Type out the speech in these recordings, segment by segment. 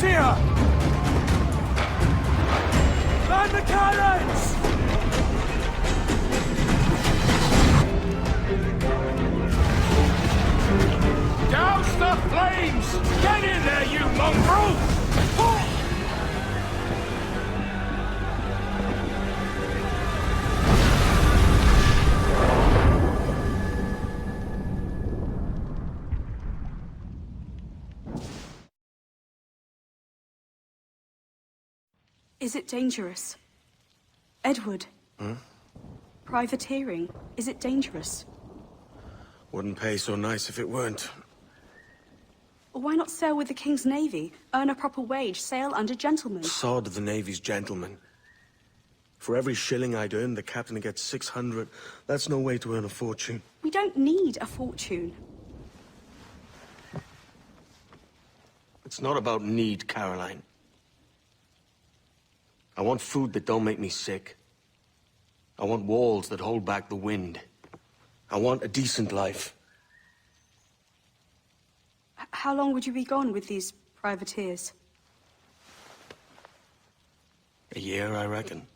here! Man the cannons! Douse the flames! Get in there, you mongrel! Is it dangerous? Edward? Privateering, is it dangerous? Wouldn't pay so nice if it weren't. Why not sail with the King's Navy? Earn a proper wage, sail under gentlemen. Sod the Navy's gentlemen. For every shilling I'd earn, the captain gets 600. That's no way to earn a fortune. We don't need a fortune. It's not about need, Caroline. I want food that don't make me sick. I want walls that hold back the wind. I want a decent life. How long would you be gone with these privateers? A year, I reckon.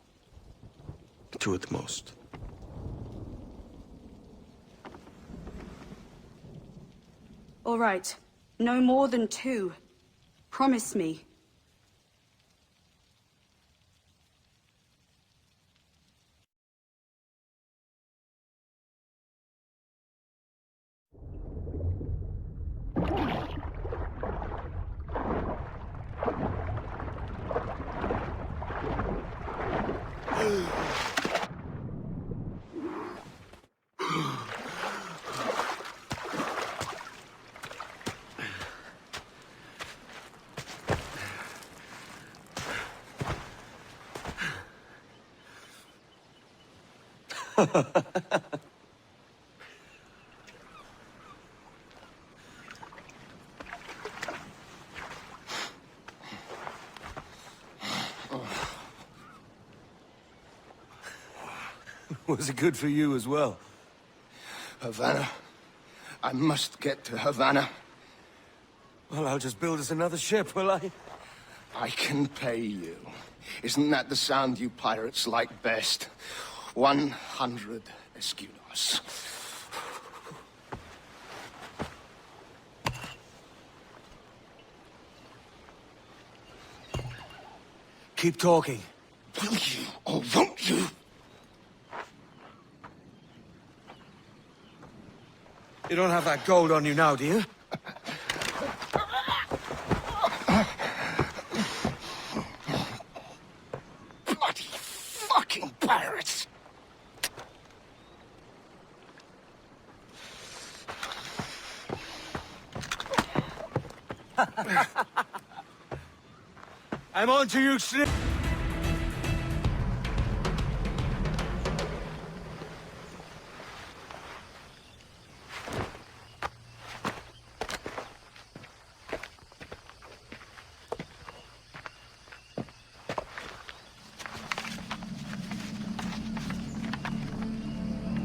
2 at the most. All right. No more than 2. Promise me. Was it good for you as well? Havana. I must get to Havana. Well, I'll just build us another ship, will I? I can pay you. Isn't that the sound you pirates like best? 100 escudos. Keep talking. Will you or won't you? You don't have that gold on you now, do you? Bloody fucking pirates! I'm on to you, Snip.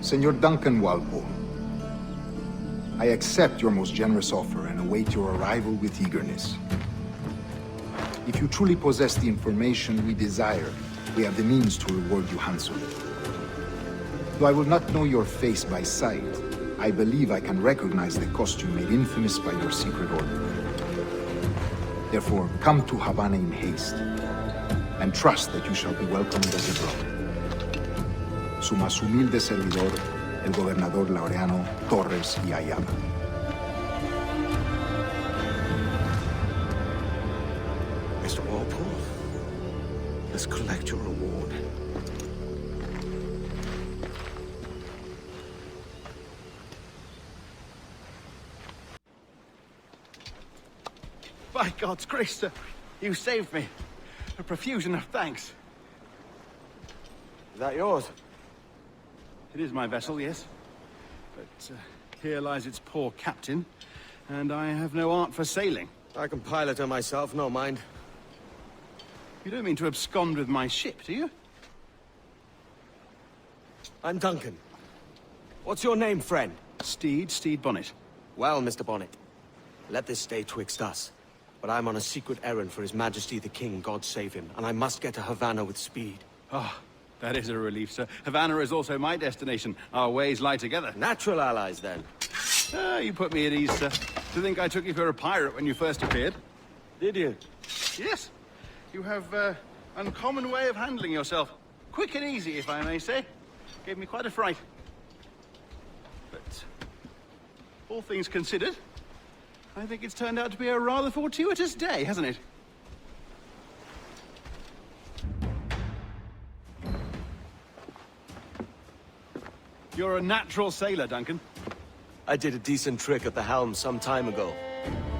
Senor Duncan Walpole, I accept your most generous offer and await your arrival with eagerness. If you truly possess the information we desire, we have the means to reward you handsomely. Though I will not know your face by sight, I believe I can recognize the costume made infamous by your secret order. Therefore, come to Havana in haste, and trust that you shall be welcomed as a brother. Su más humilde servidor, el gobernador Laureano Torres y Ayala. Mr. Walpole, let's collect your reward. By God's grace, sir, you saved me. A profusion of thanks. Is that yours? It is my vessel, yes. But here lies its poor captain, and I have no art for sailing. I can pilot her myself, no mind. You don't mean to abscond with my ship, do you? I'm Duncan. What's your name, friend? Steed Bonnet. Well, Mr. Bonnet, let this stay twixt us. but I'm on a secret errand for His Majesty the King, God save him, and I must get to Havana with speed. Oh, that is a relief, sir. Havana is also my destination. Our ways lie together. Natural allies, then. You put me at ease, sir. To think I took you for a pirate when you first appeared. Did you? Yes. You have an uncommon way of handling yourself. Quick and easy, if I may say. Gave me quite a fright. But all things considered, I think it's turned out to be a rather fortuitous day, hasn't it? You're a natural sailor, Duncan. I did a decent trick at the helm some time ago.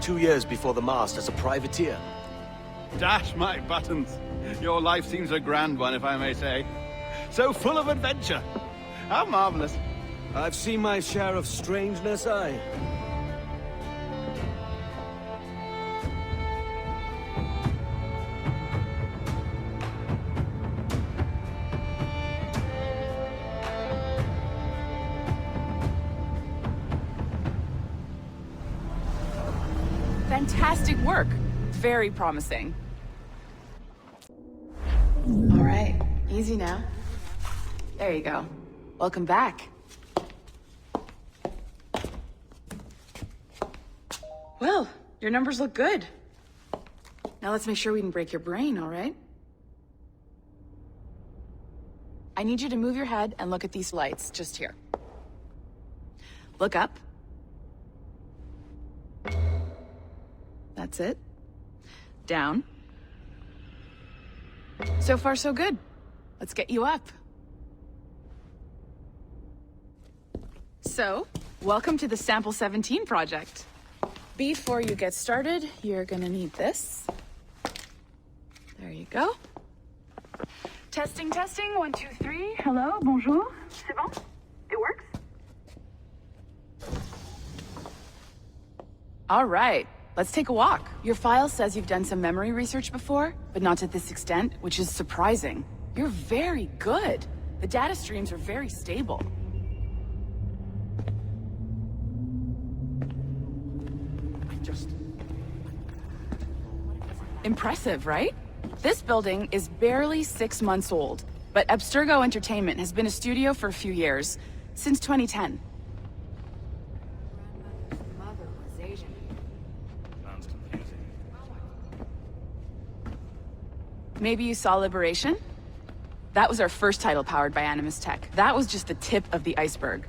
2 years before the mast as a privateer. Dash my buttons. Your life seems a grand one, if I may say. So full of adventure. How marvelous. I've seen my share of strangeness, aye. Fantastic work. Very promising. All right, easy now. There you go. Welcome back. Well, your numbers look good. Now let's make sure we can break your brain, all right? I need you to move your head and look at these lights just here. Look up. That's it. Down. So far, so good. Let's get you up. So, welcome to the Sample 17 project. Before you get started, you're gonna need this. There you go. Testing, testing, 1, 2, 3. Hello, bonjour. C'est bon? It works? All right. Let's take a walk. Your file says you've done some memory research before, but not to this extent, which is surprising. You're very good. The data streams are very stable. Impressive, right? This building is barely 6 months old, but Abstergo Entertainment has been a studio for a few years, since 2010. Maybe you saw Liberation? That was our first title powered by Animus Tech. That was just the tip of the iceberg.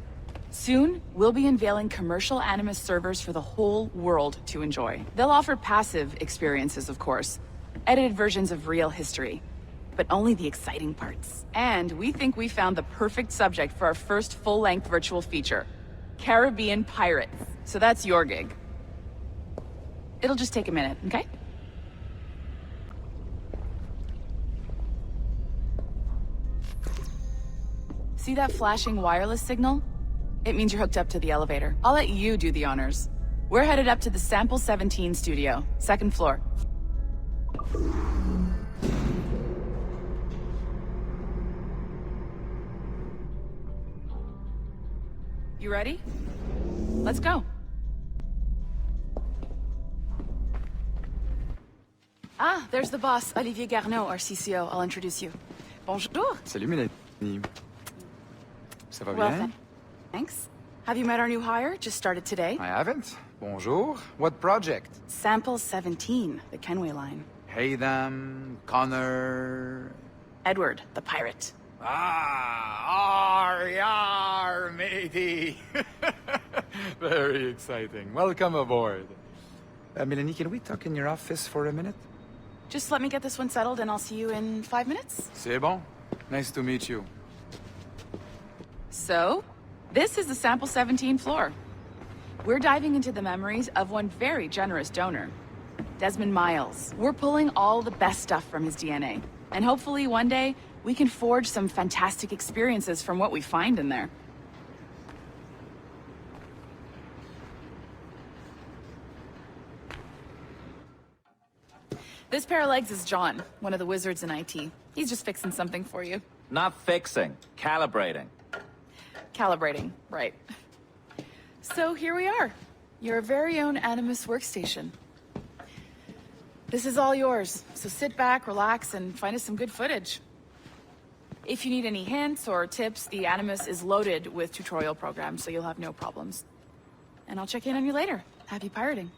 Soon, we'll be unveiling commercial Animus servers for the whole world to enjoy. They'll offer passive experiences, of course. Edited versions of real history. But only the exciting parts. And we think we found the perfect subject for our first full-length virtual feature. Caribbean pirates. So that's your gig. It'll just take a minute, okay? See that flashing wireless signal? It means you're hooked up to the elevator. I'll let you do the honors. We're headed up to the Sample 17 studio, 2nd floor. You ready? Let's go. Ah, there's the boss, Olivier Garneau, our CCO. I'll introduce you. Bonjour. Salut Mélanie. Ça va Well, bien? thanks. Have you met our new hire? Just started today. I haven't. Bonjour. What project? Sample 17, the Kenway line. Haytham, Connor... Edward, the pirate. Ah, yar, matey. Very exciting. Welcome aboard. Mélanie, can we talk in your office for a minute? Just let me get this one settled and I'll see you in 5 minutes. C'est bon. Nice to meet you. So, this is the Sample 17 floor. We're diving into the memories of one very generous donor, Desmond Miles. We're pulling all the best stuff from his DNA. And hopefully one day, we can forge some fantastic experiences from what we find in there. This pair of legs is John, one of the wizards in IT. He's just fixing something for you. Not fixing, calibrating. Calibrating, right. So here we are, your very own Animus workstation. This is all yours, so sit back, relax, and find us some good footage. If you need any hints or tips, the Animus is loaded with tutorial programs, so you'll have no problems. And I'll check in on you later. Happy pirating.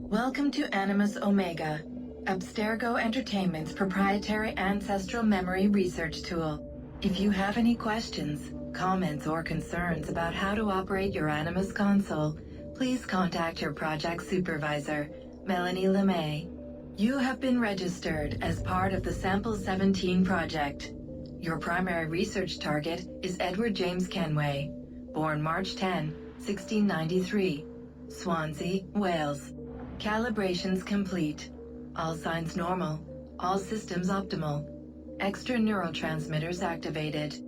Welcome to Animus Omega, Abstergo Entertainment's proprietary ancestral memory research tool. If you have any questions, comments, or concerns about how to operate your Animus console, please contact your project supervisor, Melanie LeMay. You have been registered as part of the Sample 17 project. Your primary research target is Edward James Kenway, born March 10, 1693, Swansea, Wales. Calibrations complete. All signs normal. All systems optimal. Extra neurotransmitters activated.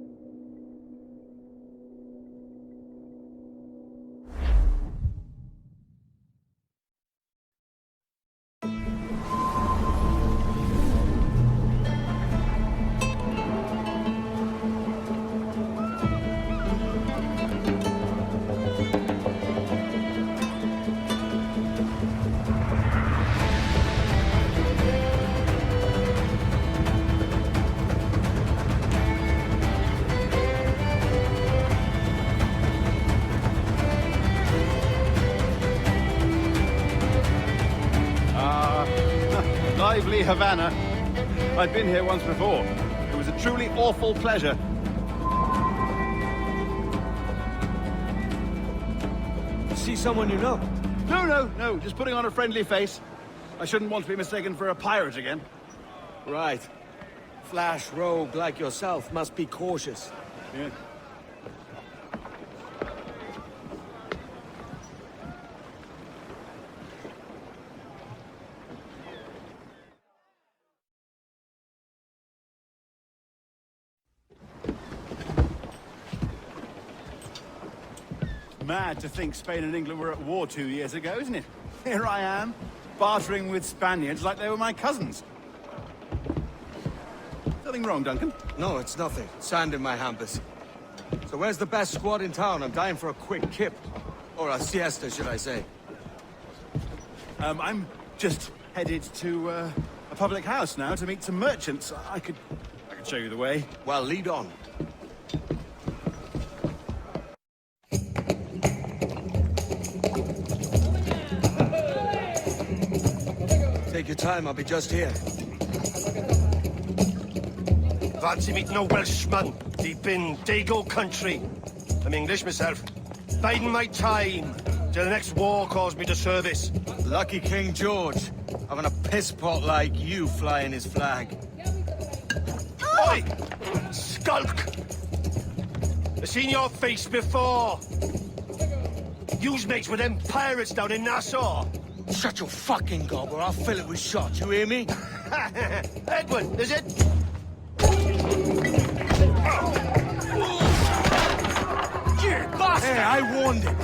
Lively Havana. I'd been here once before. It was a truly awful pleasure. See someone you know? No, just putting on a friendly face. I shouldn't want to be mistaken for a pirate again. Right. Flash rogue like yourself must be cautious. Yeah. Mad to think Spain and England were at war 2 years ago, isn't it? Here I am, bartering with Spaniards like they were my cousins. Nothing wrong, Duncan? No, it's nothing. Sand in my hampers. So where's the best squad in town? I'm dying for a quick kip. Or a siesta, should I say. I'm just headed to a public house now to meet some merchants. I could show you the way. Well, lead on. Take your time, I'll be just here. Fancy meeting a Welshman deep in Dago country. I'm English myself. Biding my time till the next war calls me to service. Lucky King George, having a piss pot like you flying his flag. Oi! Skulk! I've seen your face before. You's mates with them pirates down in Nassau. Shut your fucking gob or I'll fill it with shot, you hear me? Edward, is it? You bastard! Hey, I warned him.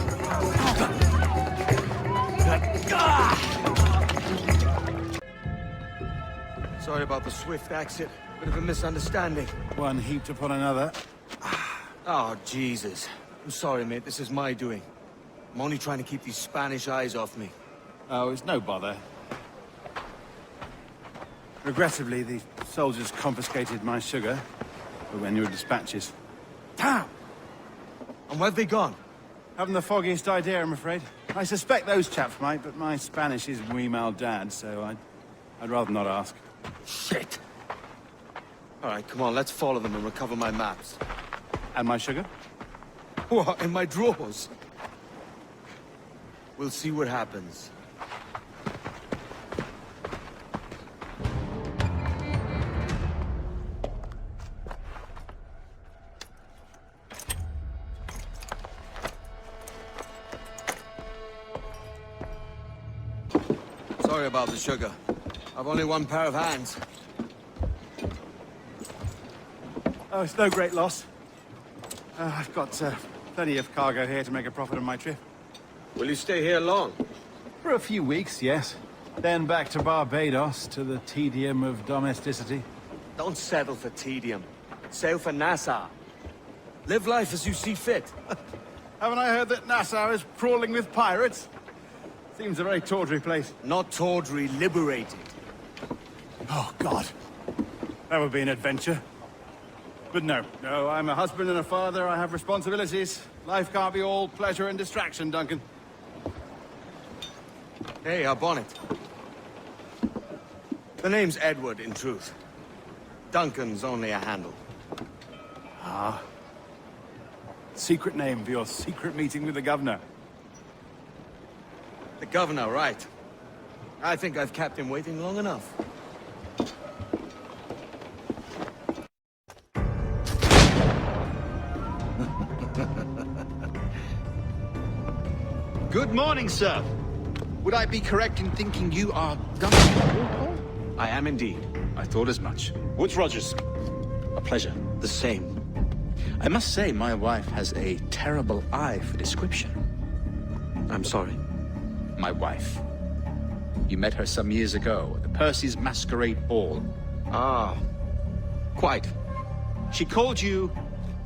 Sorry about the swift exit. Bit of a misunderstanding. One heaped upon another. Oh, Jesus. I'm sorry, mate. This is my doing. I'm only trying to keep these Spanish eyes off me. Oh, it's no bother. Regrettably, the soldiers confiscated my sugar for when your dispatches. Damn! And where've they gone? Haven't the foggiest idea, I'm afraid. I suspect those chaps might, but my Spanish is muy mal dad, so I'd rather not ask. Shit! All right, come on, let's follow them and recover my maps. And my sugar? What, in my drawers? We'll see what happens. Sorry about the sugar. I've only one pair of hands. Oh, it's no great loss. I've got plenty of cargo here to make a profit on my trip. Will you stay here long? For a few weeks, yes. Then back to Barbados, to the tedium of domesticity. Don't settle for tedium. Sail for Nassau. Live life as you see fit. Haven't I heard that Nassau is crawling with pirates? Seems a very tawdry place. Not tawdry, liberated. Oh, God. That would be an adventure. But no, I'm a husband and a father. I have responsibilities. Life can't be all pleasure and distraction, Duncan. Hey, our bonnet. The name's Edward, in truth. Duncan's only a handle. Ah. Secret name for your secret meeting with the governor. The governor, right. I think I've kept him waiting long enough. Good morning, sir. Would I be correct in thinking you are Duncan Walpole? I am indeed. I thought as much. Woods Rogers. A pleasure. The same. I must say, my wife has a terrible eye for description. I'm sorry. My wife. You met her some years ago at the Percy's Masquerade Ball. Ah, quite. She called you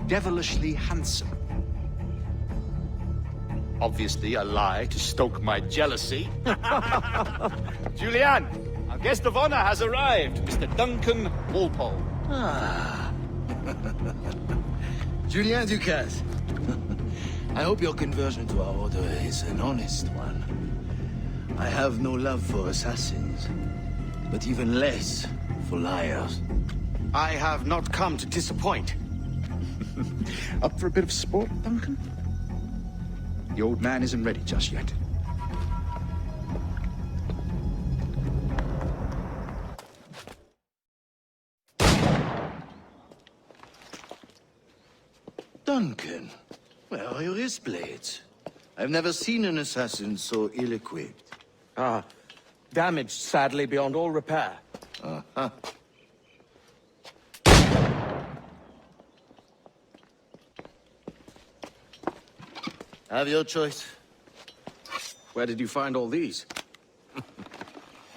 devilishly handsome. Obviously a lie to stoke my jealousy. Julianne, our guest of honor has arrived, Mr. Duncan Walpole. Ah. Julien Ducasse. I hope your conversion to our order is an honest one. I have no love for assassins, but even less for liars. I have not come to disappoint. Up for a bit of sport, Duncan? The old man isn't ready just yet. Duncan, where are your wrist blades? I've never seen an assassin so ill-equipped. Ah, damaged sadly beyond all repair. Uh-huh. Have your choice. Where did you find all these?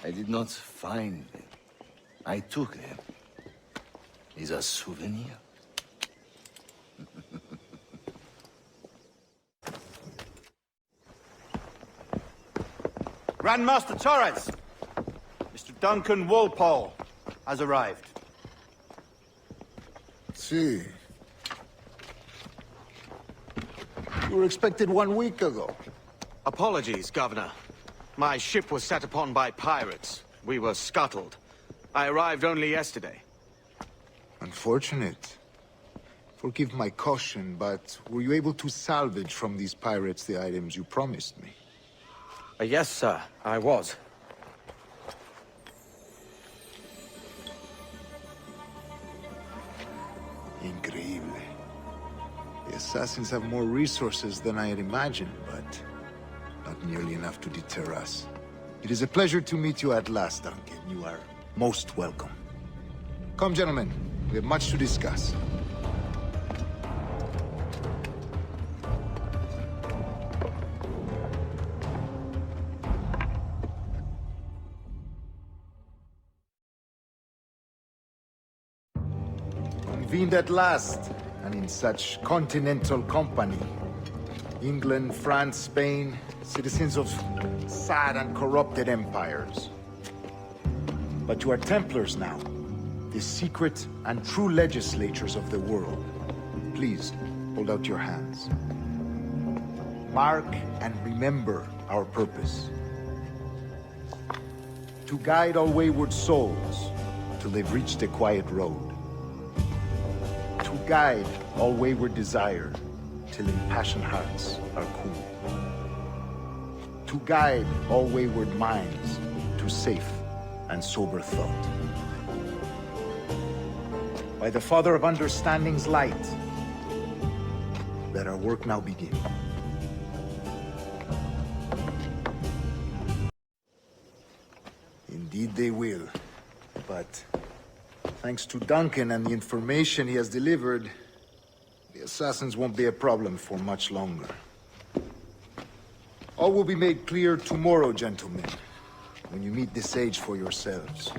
I did not find them. I took them. These are souvenirs. Grandmaster Torres! Mr. Duncan Walpole has arrived. See. You were expected 1 week ago. Apologies, Governor. My ship was set upon by pirates. We were scuttled. I arrived only yesterday. Unfortunate. Forgive my caution, but were you able to salvage from these pirates the items you promised me? Yes, sir, I was. Increíble. The assassins have more resources than I had imagined, but not nearly enough to deter us. It is a pleasure to meet you at last, Duncan. You are most welcome. Come, gentlemen. We have much to discuss. Convened at last, and in such continental company. England, France, Spain, citizens of sad and corrupted empires. But you are Templars now, the secret and true legislators of the world. Please, hold out your hands. Mark and remember our purpose. To guide all wayward souls till they've reached a quiet road. To guide all wayward desire till impassioned hearts are cool. To guide all wayward minds to safe and sober thought. By the Father of Understanding's light, let our work now begin. Indeed they will, but thanks to Duncan and the information he has delivered, the assassins won't be a problem for much longer. All will be made clear tomorrow, gentlemen, when you meet the sage for yourselves.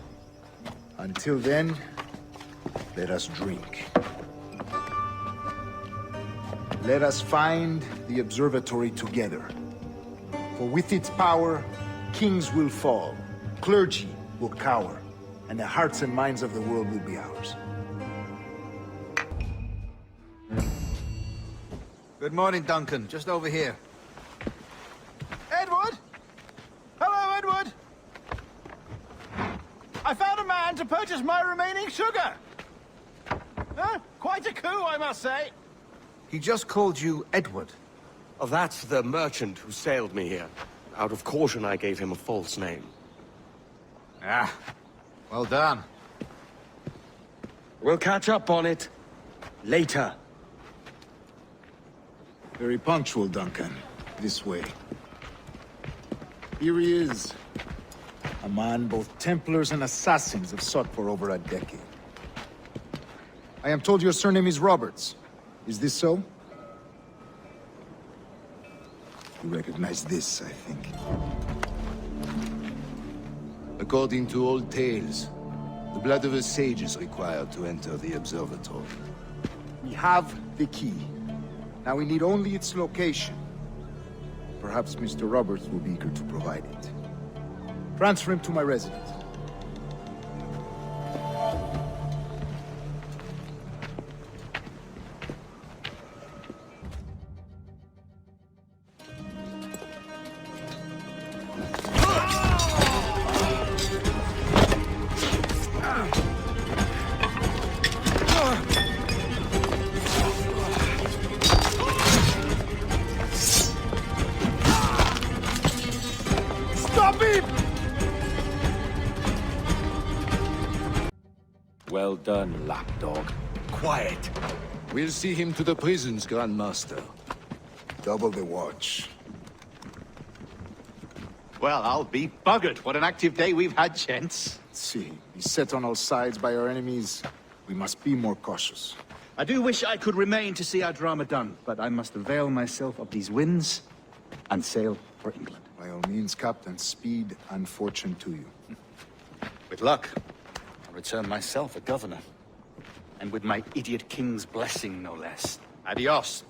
Until then, let us drink. Let us find the observatory together. For with its power, kings will fall, clergy will cower, and the hearts and minds of the world will be ours. Good morning, Duncan. Just over here. Edward? Hello, Edward! I found a man to purchase my remaining sugar! Huh? Quite a coup, I must say. He just called you Edward. Oh, that's the merchant who sailed me here. Out of caution, I gave him a false name. Ah, well done. We'll catch up on it later. Very punctual, Duncan. This way. Here he is. A man both Templars and Assassins have sought for over a decade. I am told your surname is Roberts. Is this so? You recognize this, I think. According to old tales, the blood of a sage is required to enter the observatory. We have the key. Now we need only its location. Perhaps Mr. Roberts will be eager to provide it. Transfer him to my residence. Well done, lapdog. Quiet. We'll see him to the prisons, Grandmaster. Double the watch. Well, I'll be buggered. What an active day we've had, gents. Let's see. Beset on all sides by our enemies. We must be more cautious. I do wish I could remain to see our drama done, but I must avail myself of these winds and sail for England. By all means, Captain, speed and fortune to you. With luck, I'll return myself a governor. And with my idiot king's blessing, no less. Adios.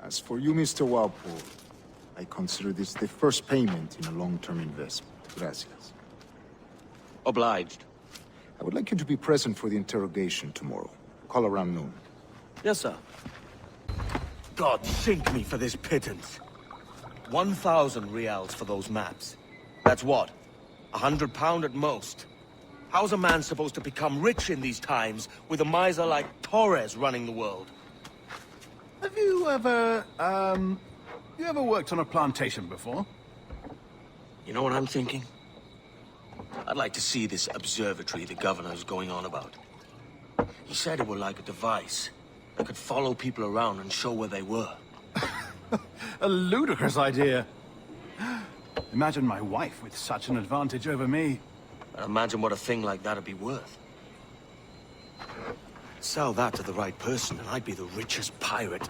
As for you, Mr. Walpole, I consider this the first payment in a long-term investment. Gracias. Obliged. I would like you to be present for the interrogation tomorrow. Call around noon. Yes, sir. God sink me for this pittance. 1,000 reals for those maps. That's what? £100 at most. How's a man supposed to become rich in these times with a miser like Torres running the world? Have you ever worked on a plantation before? You know what I'm thinking? I'd like to see this observatory the governor's going on about. He said it were like a device that could follow people around and show where they were. A ludicrous idea. Imagine my wife with such an advantage over me. Imagine what a thing like that'd be worth. Sell that to the right person and I'd be the richest pirate.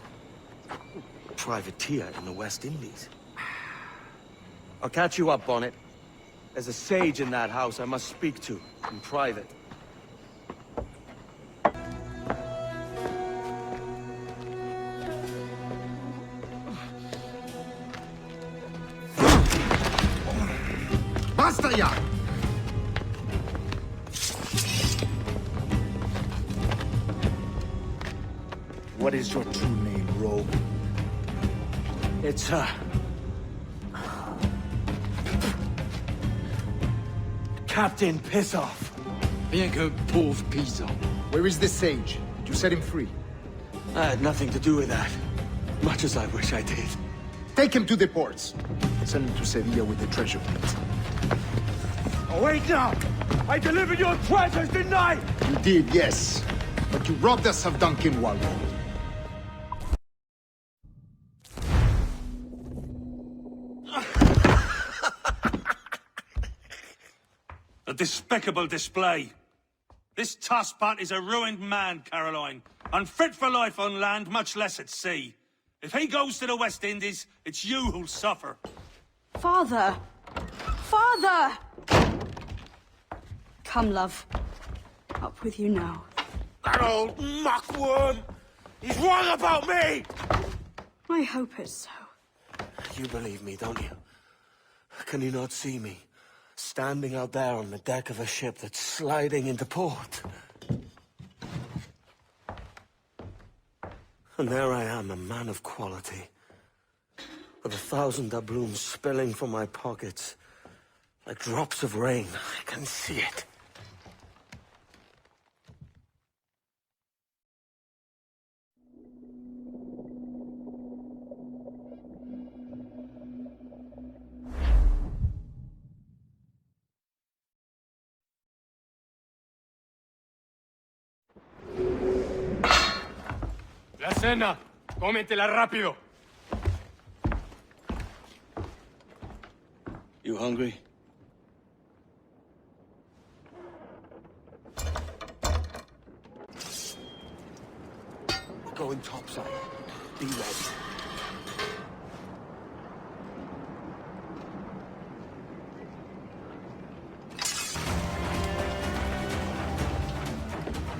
Privateer in the West Indies. I'll catch you up on it. There's a sage in that house I must speak to, in private. Basta ya! What is your true name, rogue? It's, Captain Pissoff. Bien que pauvre paysan. Where is the sage? Did you set him free? I had nothing to do with that. Much as I wish I did. Take him to the ports. Send him to Sevilla with the treasure plate. Oh, wait now! I delivered your treasures, didn't I? You did, yes. But you robbed us of Duncan Walpole. A despicable display. This tosspot is a ruined man, Caroline. Unfit for life on land, much less at sea. If he goes to the West Indies, it's you who'll suffer. Father! Father! Come, love. Up with you now. That old muckworm! He's wrong about me! I hope it's so. You believe me, don't you? Can you not see me? Standing out there on the deck of a ship that's sliding into port. And there I am, a man of quality. With 1,000 doubloons spilling from my pockets. Like drops of rain. I can see it. La cena. Cómetela rápido. You hungry? We're going topside. Be ready.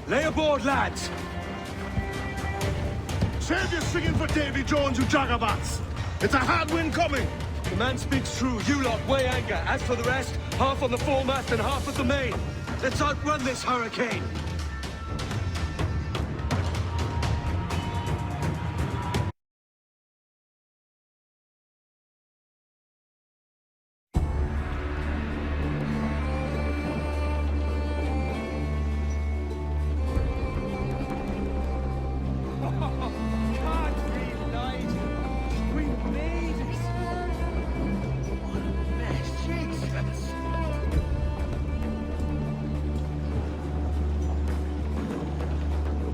Lay aboard, lads! Save your singing for Davy Jones, you jagabats! It's a hard wind coming! The man speaks true. You lot weigh anchor. As for the rest, half on the foremast and half at the main. Let's outrun this hurricane.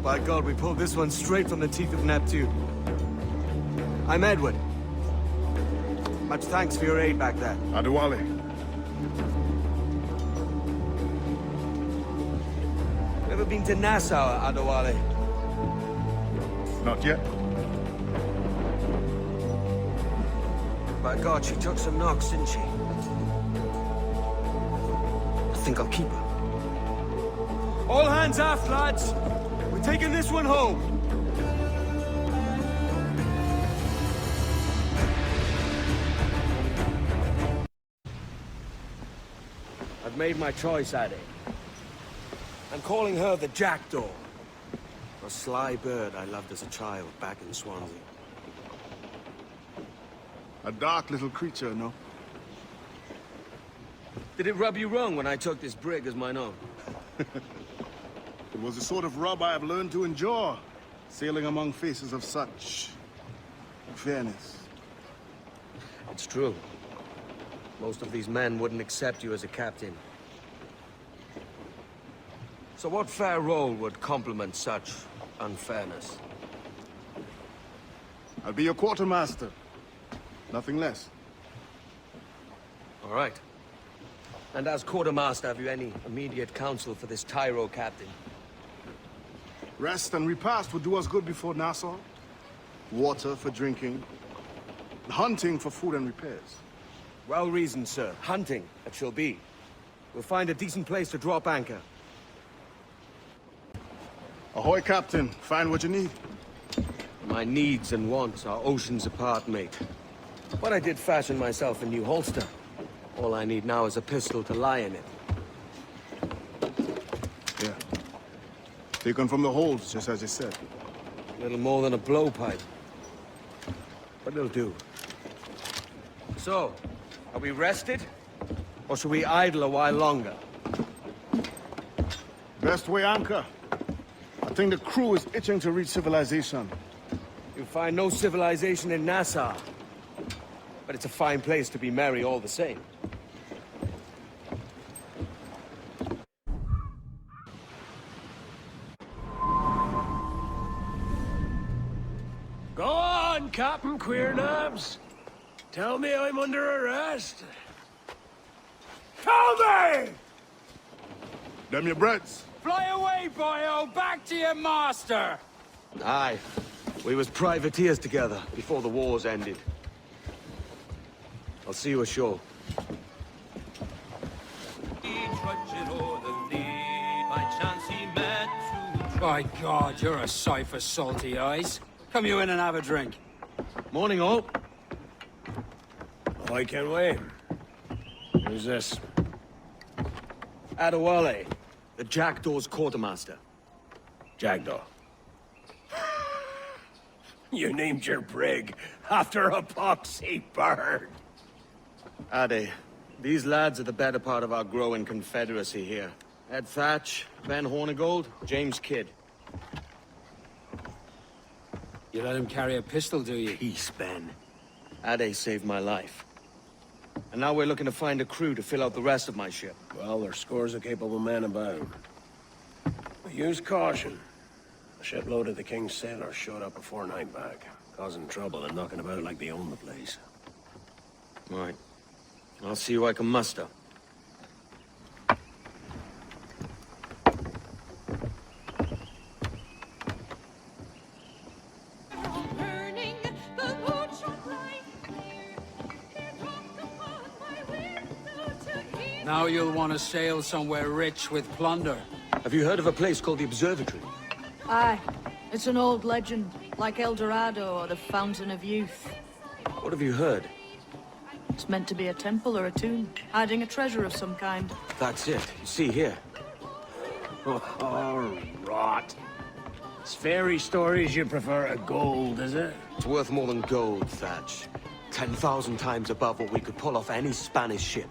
By God, we pulled this one straight from the teeth of Neptune. I'm Edward. Much thanks for your aid back there. Adewale. Ever been to Nassau, Adewale? Not yet. By God, she took some knocks, didn't she? I think I'll keep her. All hands aft, lads! We're taking this one home! I've made my choice, Addy. I'm calling her the Jackdaw. A sly bird I loved as a child back in Swansea. A dark little creature, no? Did it rub you wrong when I took this brig as mine own? It was the sort of rub I have learned to endure, sailing among faces of such fairness. It's true. Most of these men wouldn't accept you as a captain. So what fair role would complement such unfairness? I'll be your quartermaster. Nothing less. All right. And as quartermaster, have you any immediate counsel for this tyro captain? Rest and repast would do us good before Nassau. Water for drinking. Hunting for food and repairs. Well reasoned, sir. Hunting, it shall be. We'll find a decent place to drop anchor. Ahoy, Captain. Find what you need. My needs and wants are oceans apart, mate. But I did fashion myself a new holster. All I need now is a pistol to lie in it. Yeah. Taken from the holds, just as you said. Little more than a blowpipe. But it'll do. So, are we rested? Or should we idle a while longer? Best way anchor. I think the crew is itching to reach civilization. You'll find no civilization in Nassau. But it's a fine place to be merry all the same. Go on, Captain Queernabs. Tell me I'm under arrest. Tell me! Them your breads. Fly away, boyo! Back to your master! Aye. We was privateers together before the wars ended. I'll see you ashore. By God, you're a sight for salty eyes. Come you in and have a drink. Morning, all. I can wait. Who's this? Adewale, the Jackdaw's quartermaster. Jackdaw. You named your brig after a poxy bird. Ade, these lads are the better part of our growing confederacy here. Ed Thatch, Ben Hornigold, James Kidd. You let him carry a pistol, do you? Peace, Ben. Ade saved my life. And now we're looking to find a crew to fill out the rest of my ship. Well, there's scores of capable men about. But use caution. A shipload of the King's sailors showed up before night back, causing trouble and knocking about like they own the place. Right. I'll see who I can muster. Now you'll want to sail somewhere rich with plunder. Have you heard of a place called the Observatory? Aye. It's an old legend, like El Dorado or the Fountain of Youth. What have you heard? It's meant to be a temple or a tomb, hiding a treasure of some kind. That's it. See here. Oh, rot. It's fairy stories you prefer to gold, is it? It's worth more than gold, Thatch. 10,000 times above what we could pull off any Spanish ship.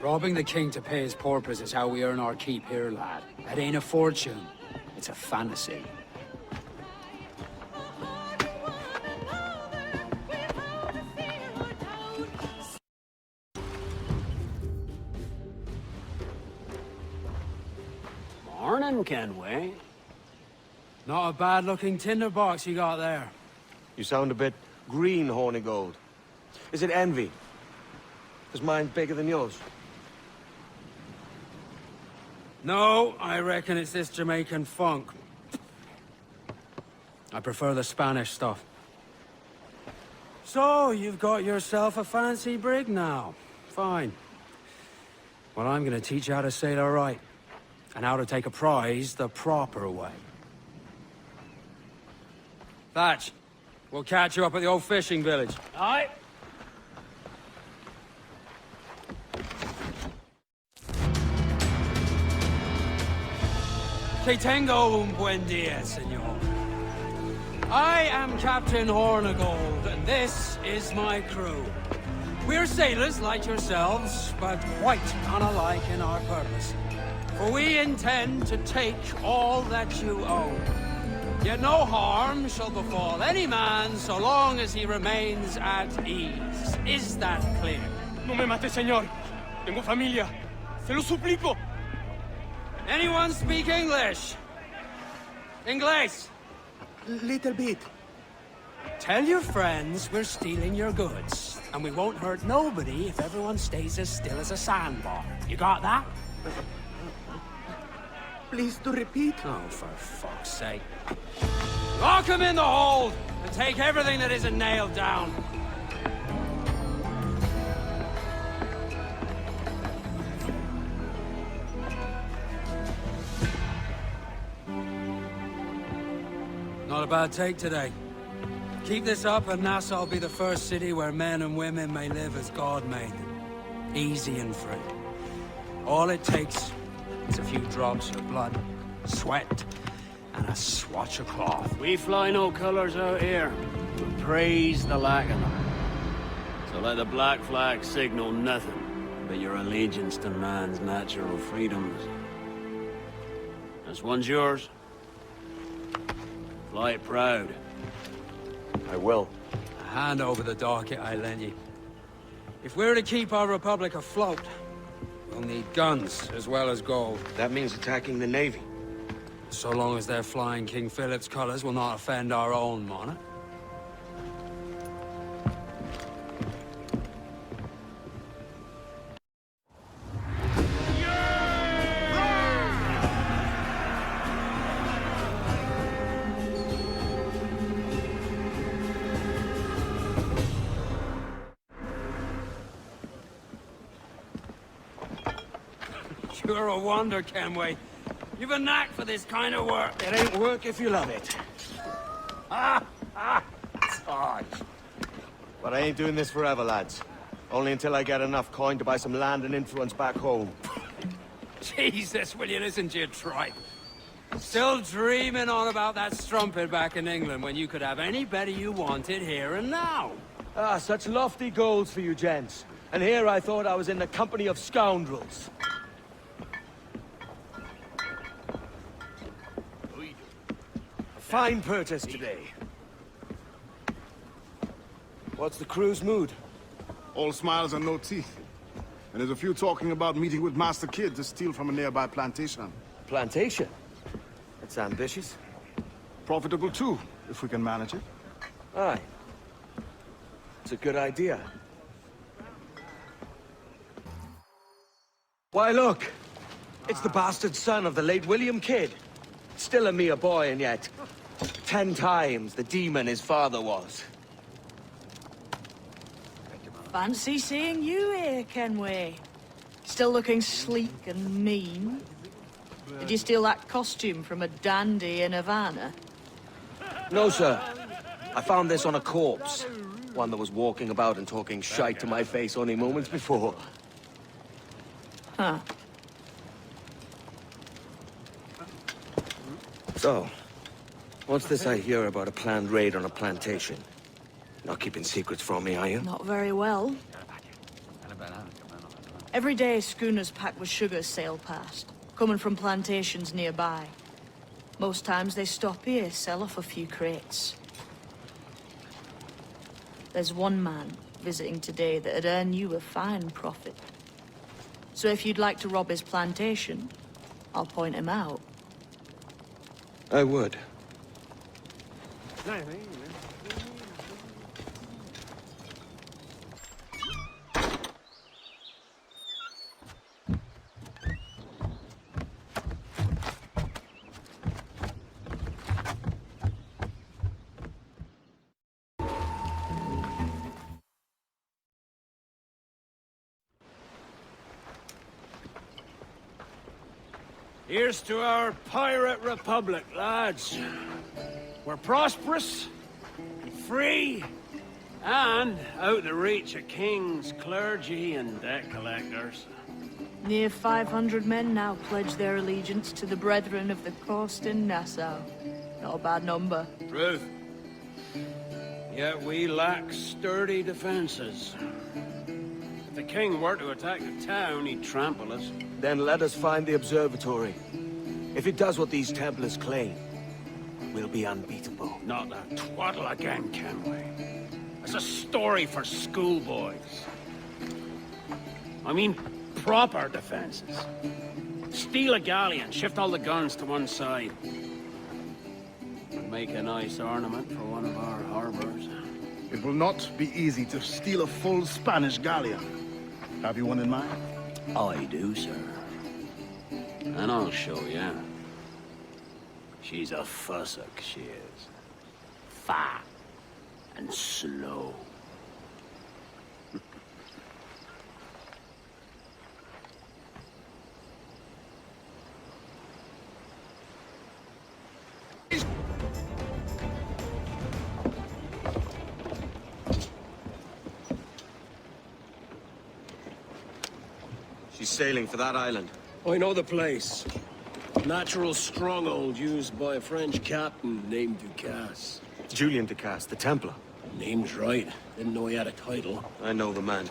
Robbing the king to pay his porpoise is how we earn our keep here, lad. It ain't a fortune. It's a fantasy. Morning, Kenway. Not a bad-looking tinderbox you got there. You sound a bit green, Hornigold. Is it envy? Is mine bigger than yours? No, I reckon it's this Jamaican funk. I prefer the Spanish stuff. So, you've got yourself a fancy brig now. Fine. Well, I'm gonna teach you how to sail her right. And how to take a prize the proper way. Thatch, we'll catch you up at the old fishing village. Aye. Que tengo un buen dia, senor. I am Captain Hornigold, and this is my crew. We're sailors like yourselves, but quite unalike in our purpose. For we intend to take all that you own. Yet no harm shall befall any man so long as he remains at ease. Is that clear? No me mate, señor. Tengo familia. Se lo suplico. Anyone speak English? Inglés? Little bit. Tell your friends we're stealing your goods, and we won't hurt nobody if everyone stays as still as a sandbar. You got that? Please to repeat. Oh, for fuck's sake. Lock him in the hold, and take everything that isn't nailed down. Not a bad take today. Keep this up and Nassau will be the first city where men and women may live as God made them. Easy and free. All it takes is a few drops of blood, sweat, and a swatch of cloth. We fly no colors out here. We praise the lack of them. So let the black flag signal nothing but your allegiance to man's natural freedoms. This one's yours. Fly it proud. I will. Hand over the docket I lend you. If we're to keep our republic afloat, we'll need guns as well as gold. That means attacking the Navy. So long as they're flying King Philip's colors will not offend our own monarch. You're a wonder, Kenway. You've a knack for this kind of work. It ain't work if you love it. Sarge. But I ain't doing this forever, lads. Only until I get enough coin to buy some land and influence back home. Jesus, will you listen to your tripe? Still dreaming on about that strumpet back in England when you could have anybody you wanted here and now. Ah, such lofty goals for you gents. And here I thought I was in the company of scoundrels. A fine purchase today. What's the crew's mood? All smiles and no teeth. And there's a few talking about meeting with Master Kid to steal from a nearby plantation. Plantation? That's ambitious. Profitable too, if we can manage it. Aye. It's a good idea. Why, look! It's the bastard son of the late William Kidd. Still a mere boy, and yet 10 times the demon his father was. Fancy seeing you here, Kenway. Still looking sleek and mean. Did you steal that costume from a dandy in Havana? No, sir. I found this on a corpse. One that was walking about and talking shite to my face only moments before. Huh. So, what's this I hear about a planned raid on a plantation? Not keeping secrets from me, are you? Not very well. Every day, schooners packed with sugar sail past, coming from plantations nearby. Most times they stop here, sell off a few crates. There's one man visiting today that'd earn you a fine profit. So if you'd like to rob his plantation, I'll point him out. I would. Here's to our pirate republic, lads. We're prosperous, free, and out the reach of kings, clergy, and debt collectors. Near 500 men now pledge their allegiance to the Brethren of the Coast in Nassau. Not a bad number. Truth. Yet we lack sturdy defenses. If the king were to attack the town, he'd trample us. Then let us find the observatory. If it does what these Templars claim, we'll be unbeatable. Not that twaddle again, Kenway. It's a story for schoolboys. I mean, proper defenses. Steal a galleon, shift all the guns to one side. And make a nice ornament for one of our harbors. It will not be easy to steal a full Spanish galleon. Have you one in mind? I do, sir. And I'll show you. She's a fussock, she is. Fat and slow. She's sailing for that island. I know the place. Natural stronghold used by a French captain named Ducasse. Julian Ducasse, the Templar. Name's right. Didn't know he had a title. I know the man.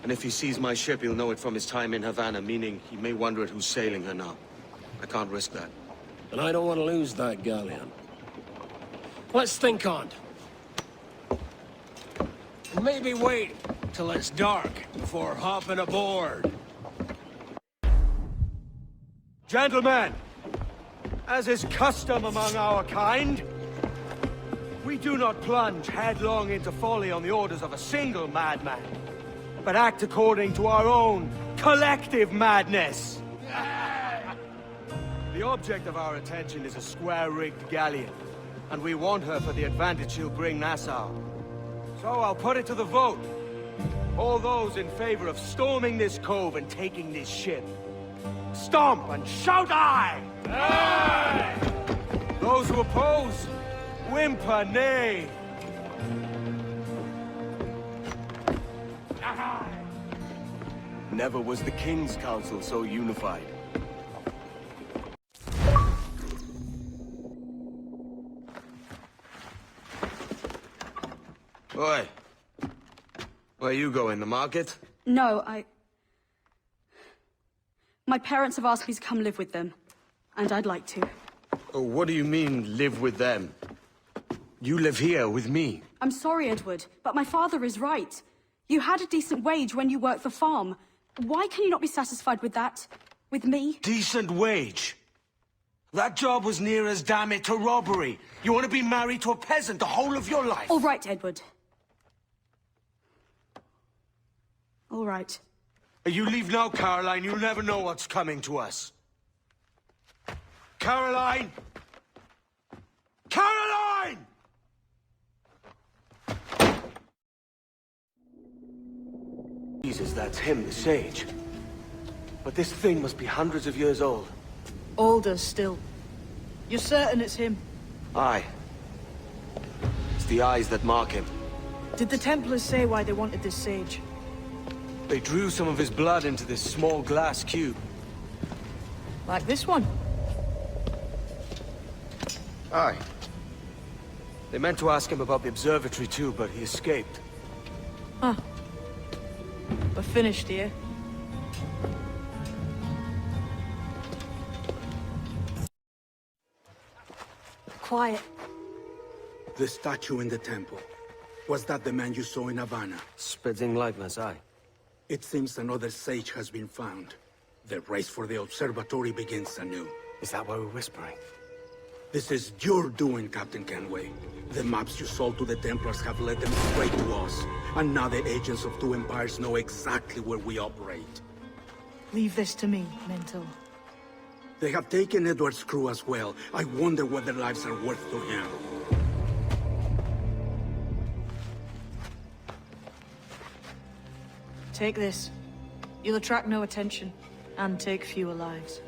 And if he sees my ship, he'll know it from his time in Havana, meaning he may wonder at who's sailing her now. I can't risk that. And I don't want to lose that galleon. Let's think on it. And maybe wait till it's dark before hopping aboard. Gentlemen, as is custom among our kind, we do not plunge headlong into folly on the orders of a single madman, but act according to our own collective madness. The object of our attention is a square-rigged galleon, and we want her for the advantage she'll bring Nassau. So I'll put it to the vote. All those in favor of storming this cove and taking this ship, stomp and shout aye! Aye! Those who oppose, whimper nay. Never was the King's Council so unified. Oi. Where you going, the market? No, My parents have asked me to come live with them, and I'd like to. Oh, what do you mean, live with them? You live here with me. I'm sorry, Edward, but my father is right. You had a decent wage when you worked the farm. Why can you not be satisfied with that? With me? Decent wage? That job was near as, damn it, to robbery. You want to be married to a peasant the whole of your life? All right, Edward. All right. You leave now, Caroline, you'll never know what's coming to us. Caroline! Caroline! Jesus, that's him, the sage. But this thing must be hundreds of years old. Older still. You're certain it's him? Aye. It's the eyes that mark him. Did the Templars say why they wanted this sage? They drew some of his blood into this small glass cube. Like this one? Aye. They meant to ask him about the observatory too, but he escaped. Huh. We're finished here. Quiet. The statue in the temple. Was that the man you saw in Havana? Spitting likeness, aye. It seems another sage has been found. The race for the observatory begins anew. Is that why we're whispering? This is your doing, Captain Kenway. The maps you sold to the Templars have led them straight to us. And now the agents of two empires know exactly where we operate. Leave this to me, Mental. They have taken Edward's crew as well. I wonder what their lives are worth to him. Take this. You'll attract no attention, and take fewer lives.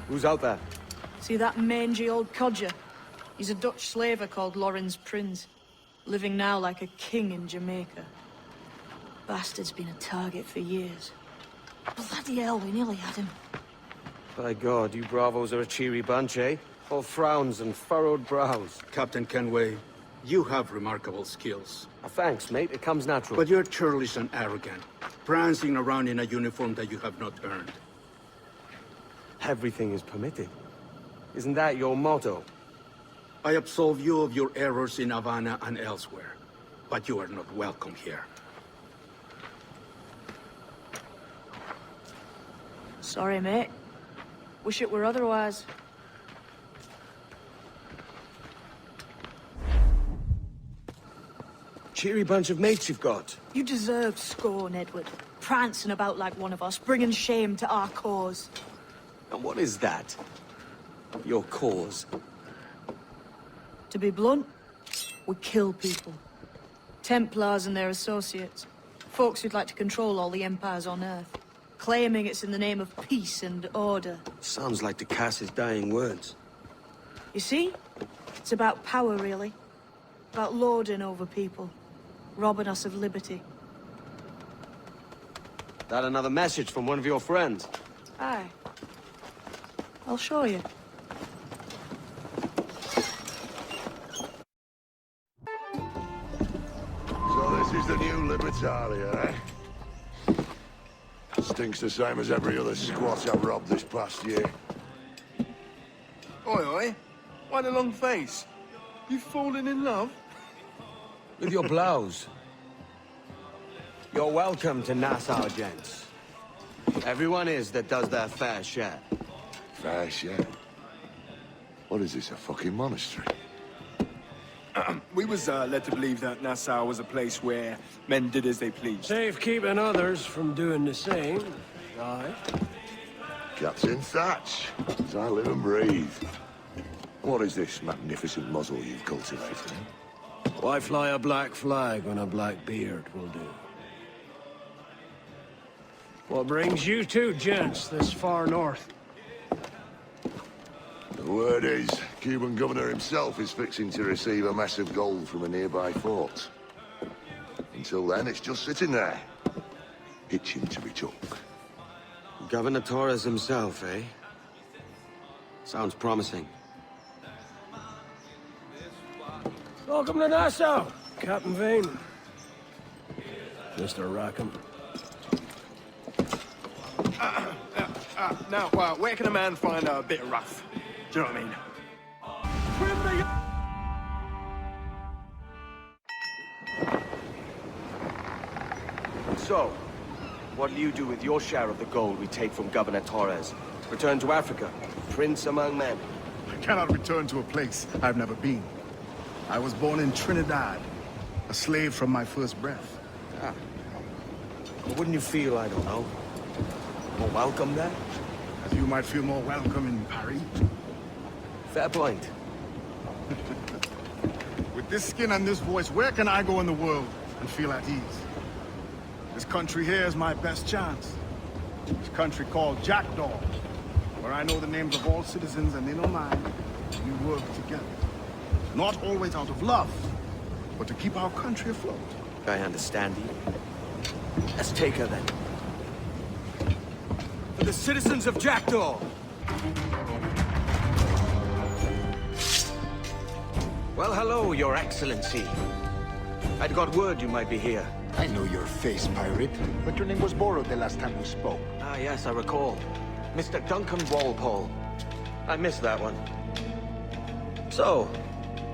Who's out there? See that mangy old codger? He's a Dutch slaver called Lawrence Prins, living now like a king in Jamaica. Bastard's been a target for years. Bloody hell, we nearly had him. By God, you bravos are a cheery bunch, eh? All frowns and furrowed brows. Captain Kenway, you have remarkable skills. Thanks, mate. It comes natural. But you're churlish and arrogant, prancing around in a uniform that you have not earned. Everything is permitted. Isn't that your motto? I absolve you of your errors in Havana and elsewhere, but you are not welcome here. Sorry, mate. Wish it were otherwise. Cheery bunch of mates you've got. You deserve scorn, Edward. Prancing about like one of us, bringing shame to our cause. And what is that? Your cause? To be blunt, we kill people. Templars and their associates. Folks who'd like to control all the empires on Earth. Claiming it's in the name of peace and order. Sounds like Ducass's dying words. You see? It's about power, really. About lording over people. Robbing us of liberty. That another message from one of your friends? Aye. I'll show you. So this is the new Libertalia, eh? Stinks the same as every other squat I've robbed this past year. Oi, oi. Why the long face? You've fallen in love? With your blouse. You're welcome to Nassau, gents. Everyone is that does their fair share. Fair share? What is this, a fucking monastery? We was led to believe that Nassau was a place where men did as they pleased. Safe keeping others from doing the same. Aye. Captain Thatch, as I live and breathe. What is this magnificent muzzle you've cultivated? Why fly a black flag when a black beard will do? What brings you two gents this far north? The word is, Cuban governor himself is fixing to receive a massive gold from a nearby fort. Until then, it's just sitting there, itching to be took. Governor Torres himself, eh? Sounds promising. Welcome to Nassau, Captain Vane. Mr. Rackham. Now, where can a man find a bit of rough? Do you know what I mean? So, what'll you do with your share of the gold we take from Governor Torres? Return to Africa, prince among men? I cannot return to a place I've never been. I was born in Trinidad, a slave from my first breath. Ah. But wouldn't you feel, I don't know, more welcome there? As you might feel more welcome in Paris. Fair point. With this skin and this voice, where can I go in the world and feel at ease? This country here is my best chance. This country called Jackdaw, where I know the names of all citizens and they know mine. We work together. Not always out of love, but to keep our country afloat. I understand you. Let's take her then. For the citizens of Jackdaw! Well, hello, Your Excellency. I'd got word you might be here. I know your face, pirate, but your name was borrowed the last time we spoke. Ah, yes, I recall. Mr. Duncan Walpole. I missed that one. So,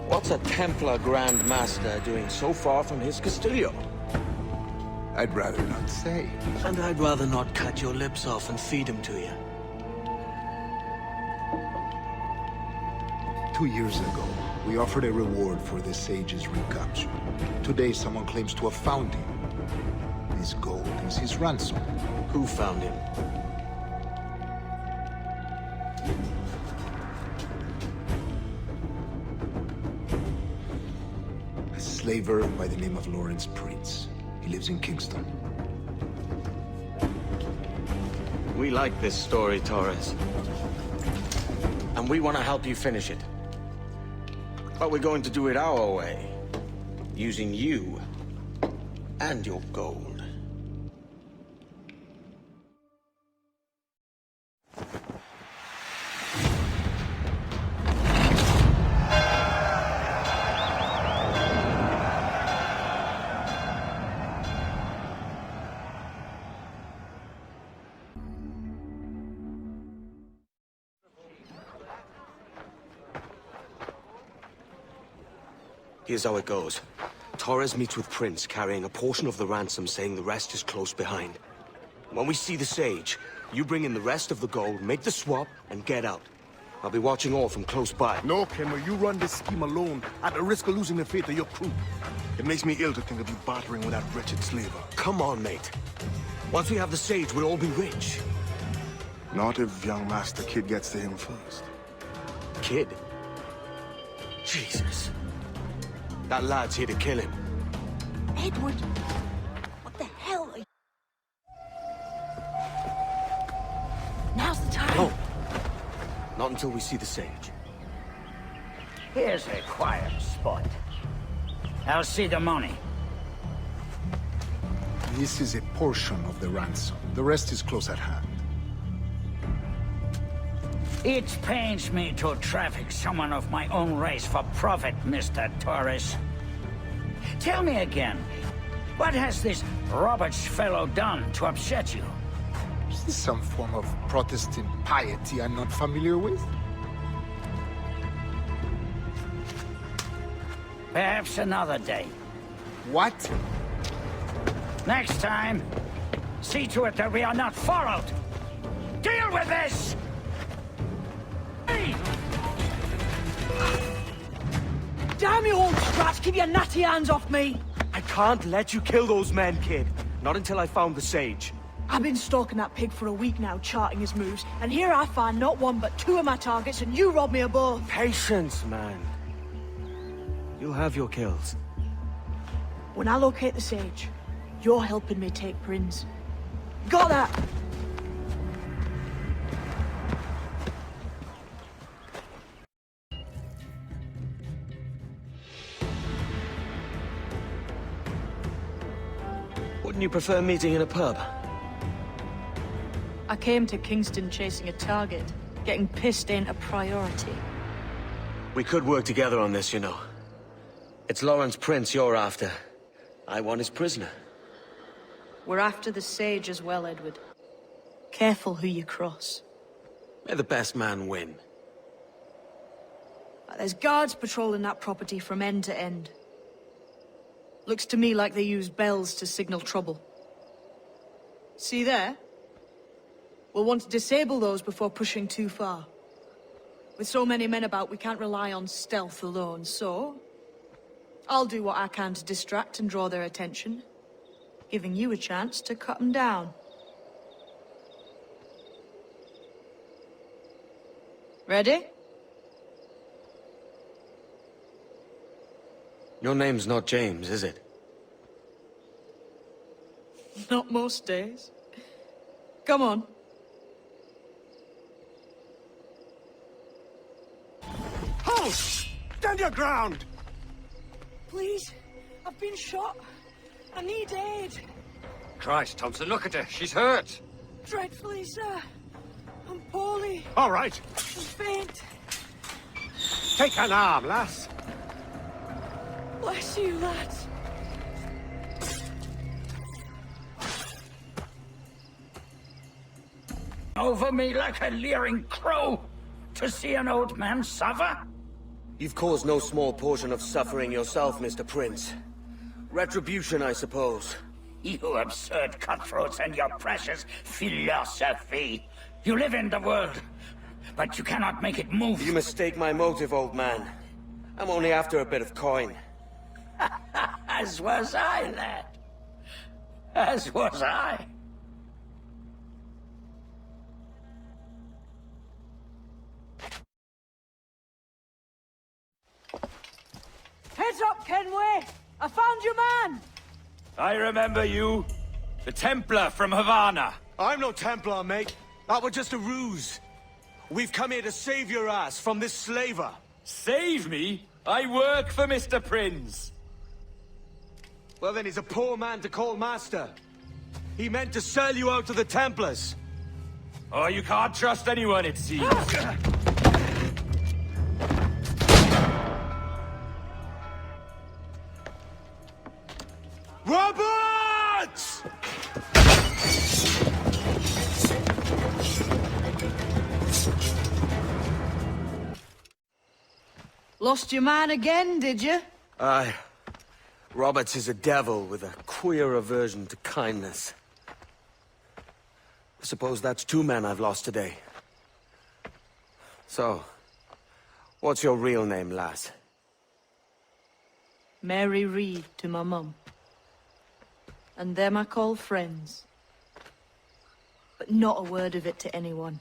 what's a Templar Grand Master doing so far from his Castillo? I'd rather not say. And I'd rather not cut your lips off and feed him to you. 2 years ago, we offered a reward for the sage's recapture. Today, someone claims to have found him. This gold is his ransom. Who found him? A slaver by the name of Lawrence Prince. He lives in Kingston. We like this story, Torres. And we want to help you finish it. But we're going to do it our way. Using you and your gold. Here's how it goes. Torres meets with Prince, carrying a portion of the ransom, saying the rest is close behind. When we see the sage, you bring in the rest of the gold, make the swap, and get out. I'll be watching all from close by. No, Kimmer, you run this scheme alone, at the risk of losing the faith of your crew. It makes me ill to think of you bartering with that wretched slaver. Come on, mate. Once we have the sage, we'll all be rich. Not if young Master Kid gets to him first. Kid? Jesus. That lad's here to kill him. Edward! What the hell are you... Now's the time! No. Not until we see the sage. Here's a quiet spot. I'll see the money. This is a portion of the ransom. The rest is close at hand. It pains me to traffic someone of my own race for profit, Mr. Torres. Tell me again, what has this Roberts fellow done to upset you? Is this some form of Protestant piety I'm not familiar with? Perhaps another day. What? Next time, see to it that we are not followed. Deal with this! Damn you old scratch! Keep your natty hands off me! I can't let you kill those men, kid. Not until I found the sage. I've been stalking that pig for a week now, charting his moves, and here I find not one but two of my targets, and you rob me of both. Patience, man. You'll have your kills. When I locate the sage, you're helping me take Prince. Got that? Wouldn't you prefer meeting in a pub? I came to Kingston chasing a target. Getting pissed ain't a priority. We could work together on this, you know. It's Lawrence Prince you're after. I want his prisoner. We're after the Sage as well, Edward. Careful who you cross. May the best man win. There's guards patrolling that property from end to end. Looks to me like they use bells to signal trouble. See there? We'll want to disable those before pushing too far. With so many men about, we can't rely on stealth alone, so... I'll do what I can to distract and draw their attention, giving you a chance to cut them down. Ready? Your name's not James, is it? Not most days. Come on. Halt! Stand your ground! Please, I've been shot. I need aid. Christ, Thompson, look at her. She's hurt. Dreadfully, sir. I'm poorly. All right. I'm faint. Take an arm, lass. Bless you, lads. Over me like a leering crow to see an old man suffer? You've caused no small portion of suffering yourself, Mr. Prince. Retribution, I suppose. You absurd cutthroats and your precious philosophy. You live in the world, but you cannot make it move. You mistake my motive, old man. I'm only after a bit of coin. As was I, lad. As was I. Heads up, Kenway! I found your man! I remember you. The Templar from Havana. I'm no Templar, mate. That was just a ruse. We've come here to save your ass from this slaver. Save me? I work for Mr. Prince. Well, then he's a poor man to call master. He meant to sell you out to the Templars. Oh, you can't trust anyone, it seems. Roberts! Lost your man again, did you? Aye. Roberts is a devil with a queer aversion to kindness. I suppose that's two men I've lost today. So, what's your real name, lass? Mary Reed to my mum. And them I call friends. But not a word of it to anyone.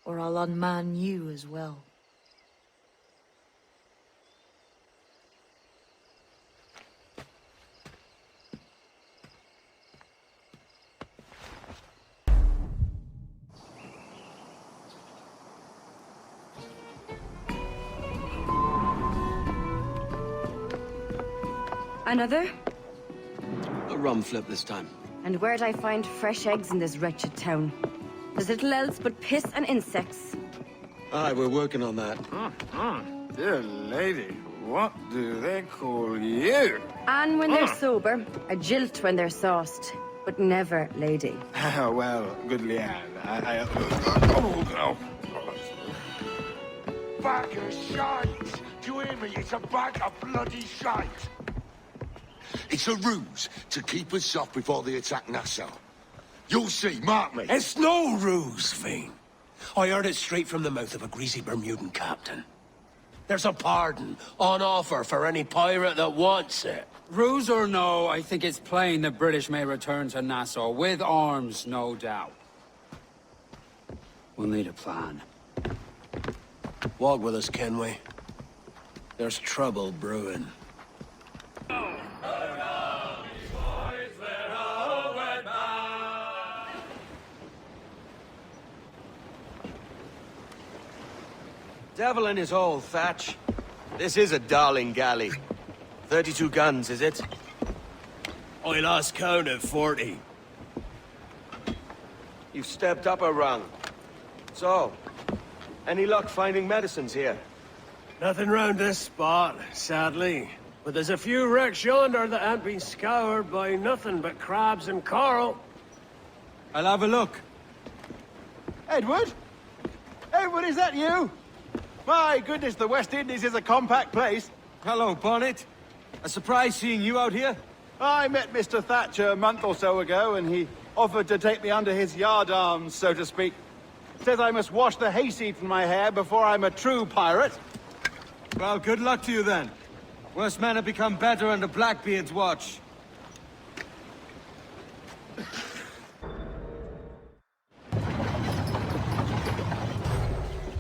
Or I'll unman you as well. Another? A rum flip this time. And where'd I find fresh eggs in this wretched town? There's little else but piss and insects. Aye, we're working on that. Dear lady, what do they call you? And when they're sober, a jilt when they're sauced. But never lady. Well, good Leanne, Bag of shite! Do you hear me? It's a bag of bloody shite! It's a ruse to keep us soft before they attack Nassau. You'll see, mark me. It's no ruse, Fiend. I heard it straight from the mouth of a greasy Bermudan captain. There's a pardon on offer for any pirate that wants it. Ruse or no, I think it's plain the British may return to Nassau, with arms, no doubt. We'll need a plan. Walk with us, Kenway. There's trouble brewing. Devil in his hole, Thatch. This is a darling galley. 32 guns, is it? I lost count at 40. You've stepped up a rung. So, any luck finding medicines here? Nothing round this spot, sadly. But there's a few wrecks yonder that ain't been scoured by nothing but crabs and coral. I'll have a look. Edward? Edward, is that you? My goodness, the West Indies is a compact place. Hello, Bonnet. A surprise seeing you out here. I met Mr. Thatcher a month or so ago, and he offered to take me under his yardarms, so to speak. Says I must wash the hayseed from my hair before I'm a true pirate. Well, good luck to you then. Worst men have become better under Blackbeard's watch.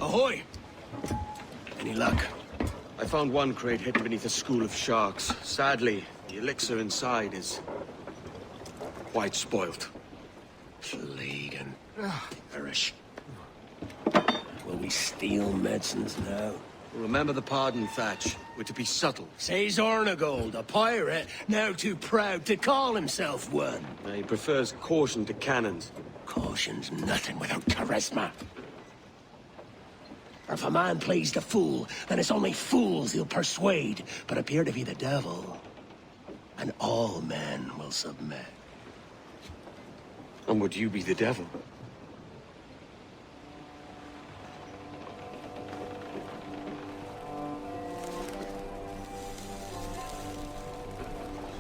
Ahoy! Any luck? I found one crate hidden beneath a school of sharks. Sadly, the elixir inside is quite spoilt. Plague and perish. Will we steal medicines now? Remember the pardon, Thatch. We're to be subtle. Says Ornagold, a pirate, now too proud to call himself one. He prefers caution to cannons. Caution's nothing without charisma. Or if a man plays the fool, then it's only fools he'll persuade, but appear to be the devil. And all men will submit. And would you be the devil?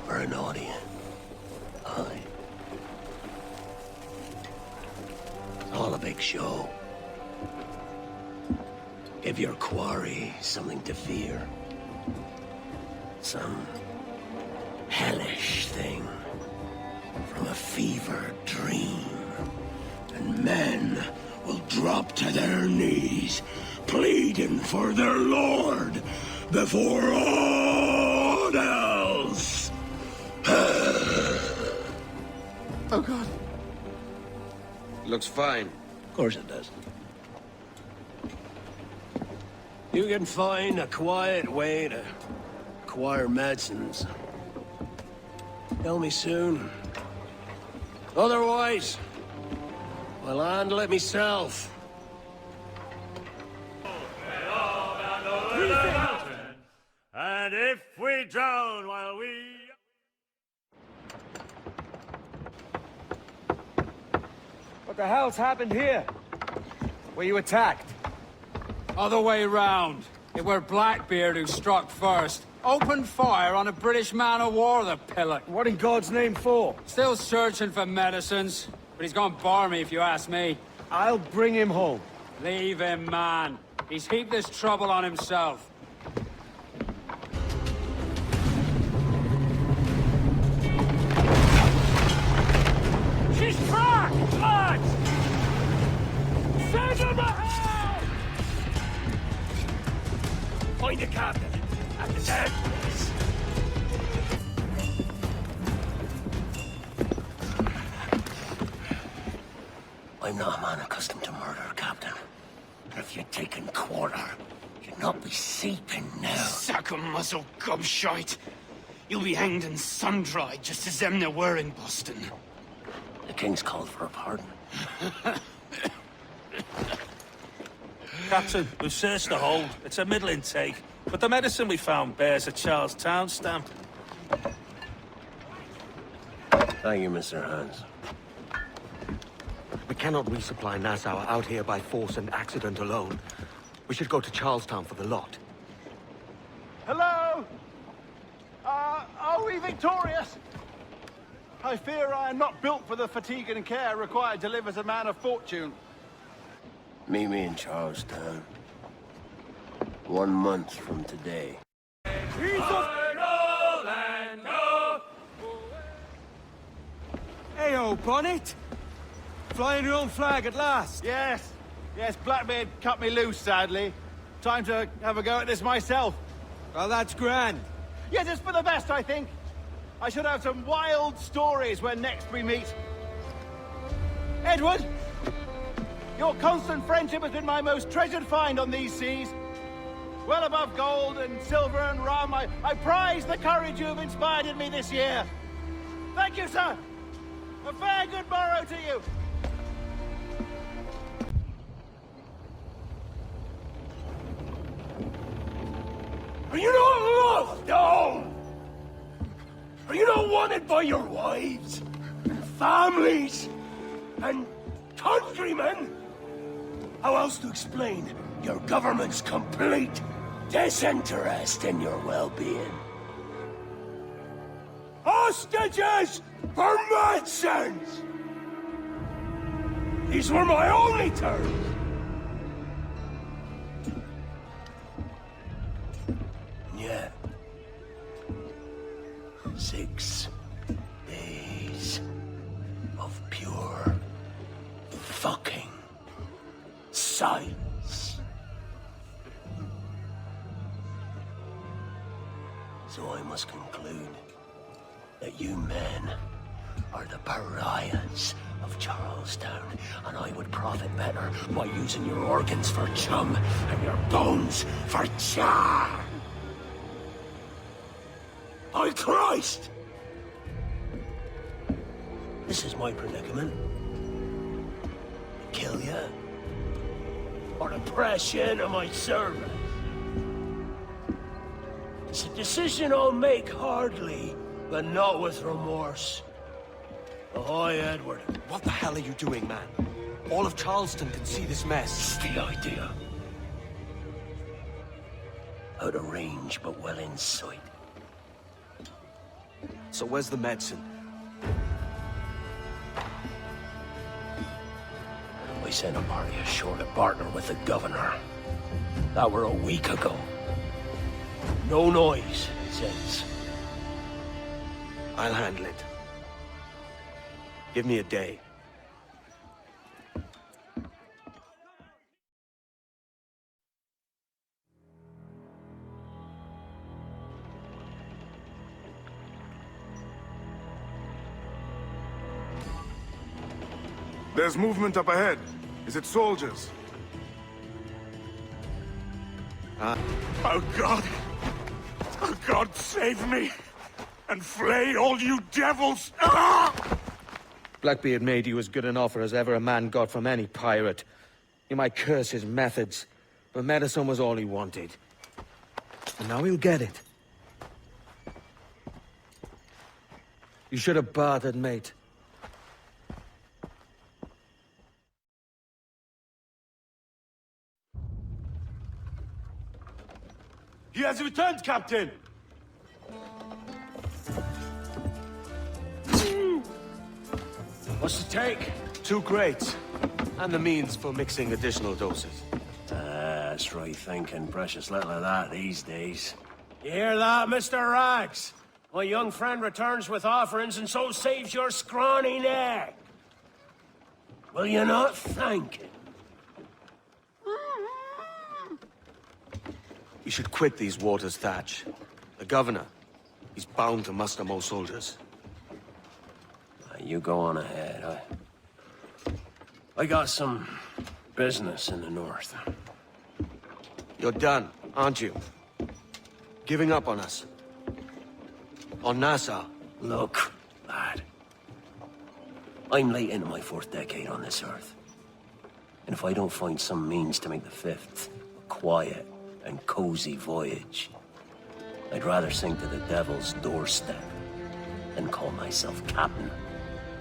Or an audience. Aye. It's all a big show. Give your quarry something to fear. Some hellish thing from a fevered dream. And men will drop to their knees, pleading for their lord before all else. Oh, God. Looks fine. Of course it does. You can find a quiet way to acquire medicines. Tell me soon. Otherwise, I'll handle it myself. And if we drown while we... What the hell's happened here? Were you attacked? Other way round. It were Blackbeard who struck first. Opened fire on a British man-o'-war, the pillock. What in God's name for? Still searching for medicines, but he's gone barmy if you ask me. I'll bring him home. Leave him, man. He's heaped this trouble on himself. She's trapped! Lads! Send him a help! Find the captain. At the dead. I'm not a man accustomed to murder, Captain. And if you'd taken quarter, you'd not be seeping now. Sack a muzzle, gobshite. You'll be hanged and sun-dried just as them there were in Boston. The king's called for a pardon. Captain, we've searched the hold. It's a middling take. But the medicine we found bears a Charlestown stamp. Thank you, Mr. Hans. We cannot resupply Nassau out here by force and accident alone. We should go to Charlestown for the lot. Hello? Are we victorious? I fear I am not built for the fatigue and care required to live as a man of fortune. Meet me in Charlestown. 1 month from today. Hey-o, Bonnet! Flying your own flag at last! Yes. Yes, Blackbeard cut me loose, sadly. Time to have a go at this myself. Well, that's grand. Yes, it's for the best, I think. I should have some wild stories when next we meet. Edward! Your constant friendship has been my most treasured find on these seas. Well above gold and silver and rum, I prize the courage you have inspired in me this year. Thank you, sir! A very good morrow to you! Are you not loved, no? Are you not wanted by your wives, and families, and countrymen? How else to explain your government's complete disinterest in your well-being? Hostages for medicines! These were my only terms. Yeah. 6 days of pure fucking silence. So I must conclude that you men are the pariahs of Charlestown, and I would profit better by using your organs for chum and your bones for char. By Christ! This is my predicament. Kill you, or to press you into my service. It's a decision I'll make hardly, but not with remorse. Ahoy, Edward. What the hell are you doing, man? All of Charleston can see this mess. It's the idea. Out of range, but well in sight. So where's the medicine? I sent a party ashore to partner with the governor. That were a week ago. No noise, since. I'll handle it. Give me a day. There's movement up ahead. Is it soldiers? Oh, God! Oh, God, save me! And flay all you devils! Ah! Blackbeard made you as good an offer as ever a man got from any pirate. You might curse his methods, but medicine was all he wanted. And now he'll get it. You should have bartered, mate. He has returned, Captain! What's the take? 2 crates. And the means for mixing additional doses. That's right thinking. Precious little of that these days. You hear that, Mr. Rags? My young friend returns with offerings and so saves your scrawny neck. Will you not thank him? We should quit these waters, Thatch. The governor, he's bound to muster more soldiers. You go on ahead. I got some business in the north. You're done, aren't you? Giving up on us. On Nassau. Look, lad. I'm late into my 4th decade on this earth. And if I don't find some means to make the 5th a quiet and cozy voyage, I'd rather sink to the devil's doorstep than call myself captain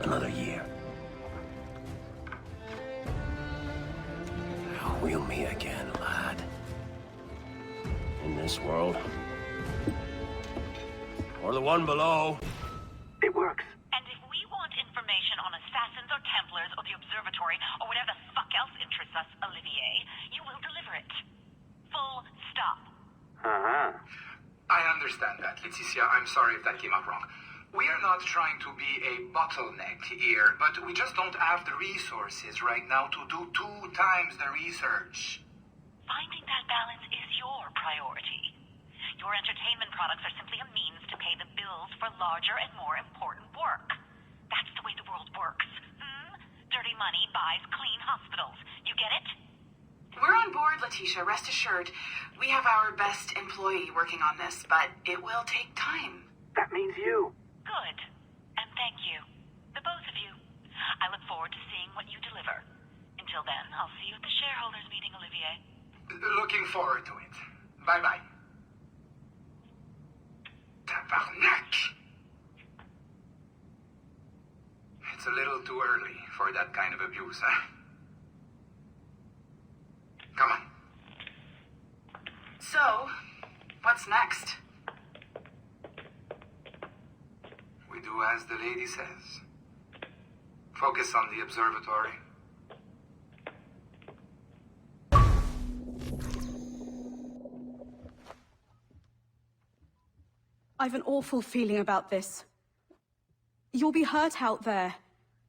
another year. We'll meet again, lad. In this world. Or the one below. It works. And if we want information on assassins or Templars or the Observatory or whatever the fuck else interests us, Olivier, you will deliver it. Full stop. Uh-huh. I understand that, Laetitia. I'm sorry if that came up wrong. We are not trying to be a bottleneck here, but we just don't have the resources right now to do 2 times the research. Finding that balance is your priority. Your entertainment products are simply a means to pay the bills for larger and more important work. That's the way the world works. Dirty money buys clean hospitals. You get it? We're on board, Letitia, rest assured. We have our best employee working on this, but it will take time. That means you. Good. And thank I look forward to seeing what you deliver. Until then, I'll see you at the shareholders meeting, Olivier. Looking forward to it. Bye-bye. Tabarnak! It's a little too early for that kind of abuse, huh? Come on. So, what's next? We do as the lady says. Focus on the observatory. I've an awful feeling about this. You'll be hurt out there.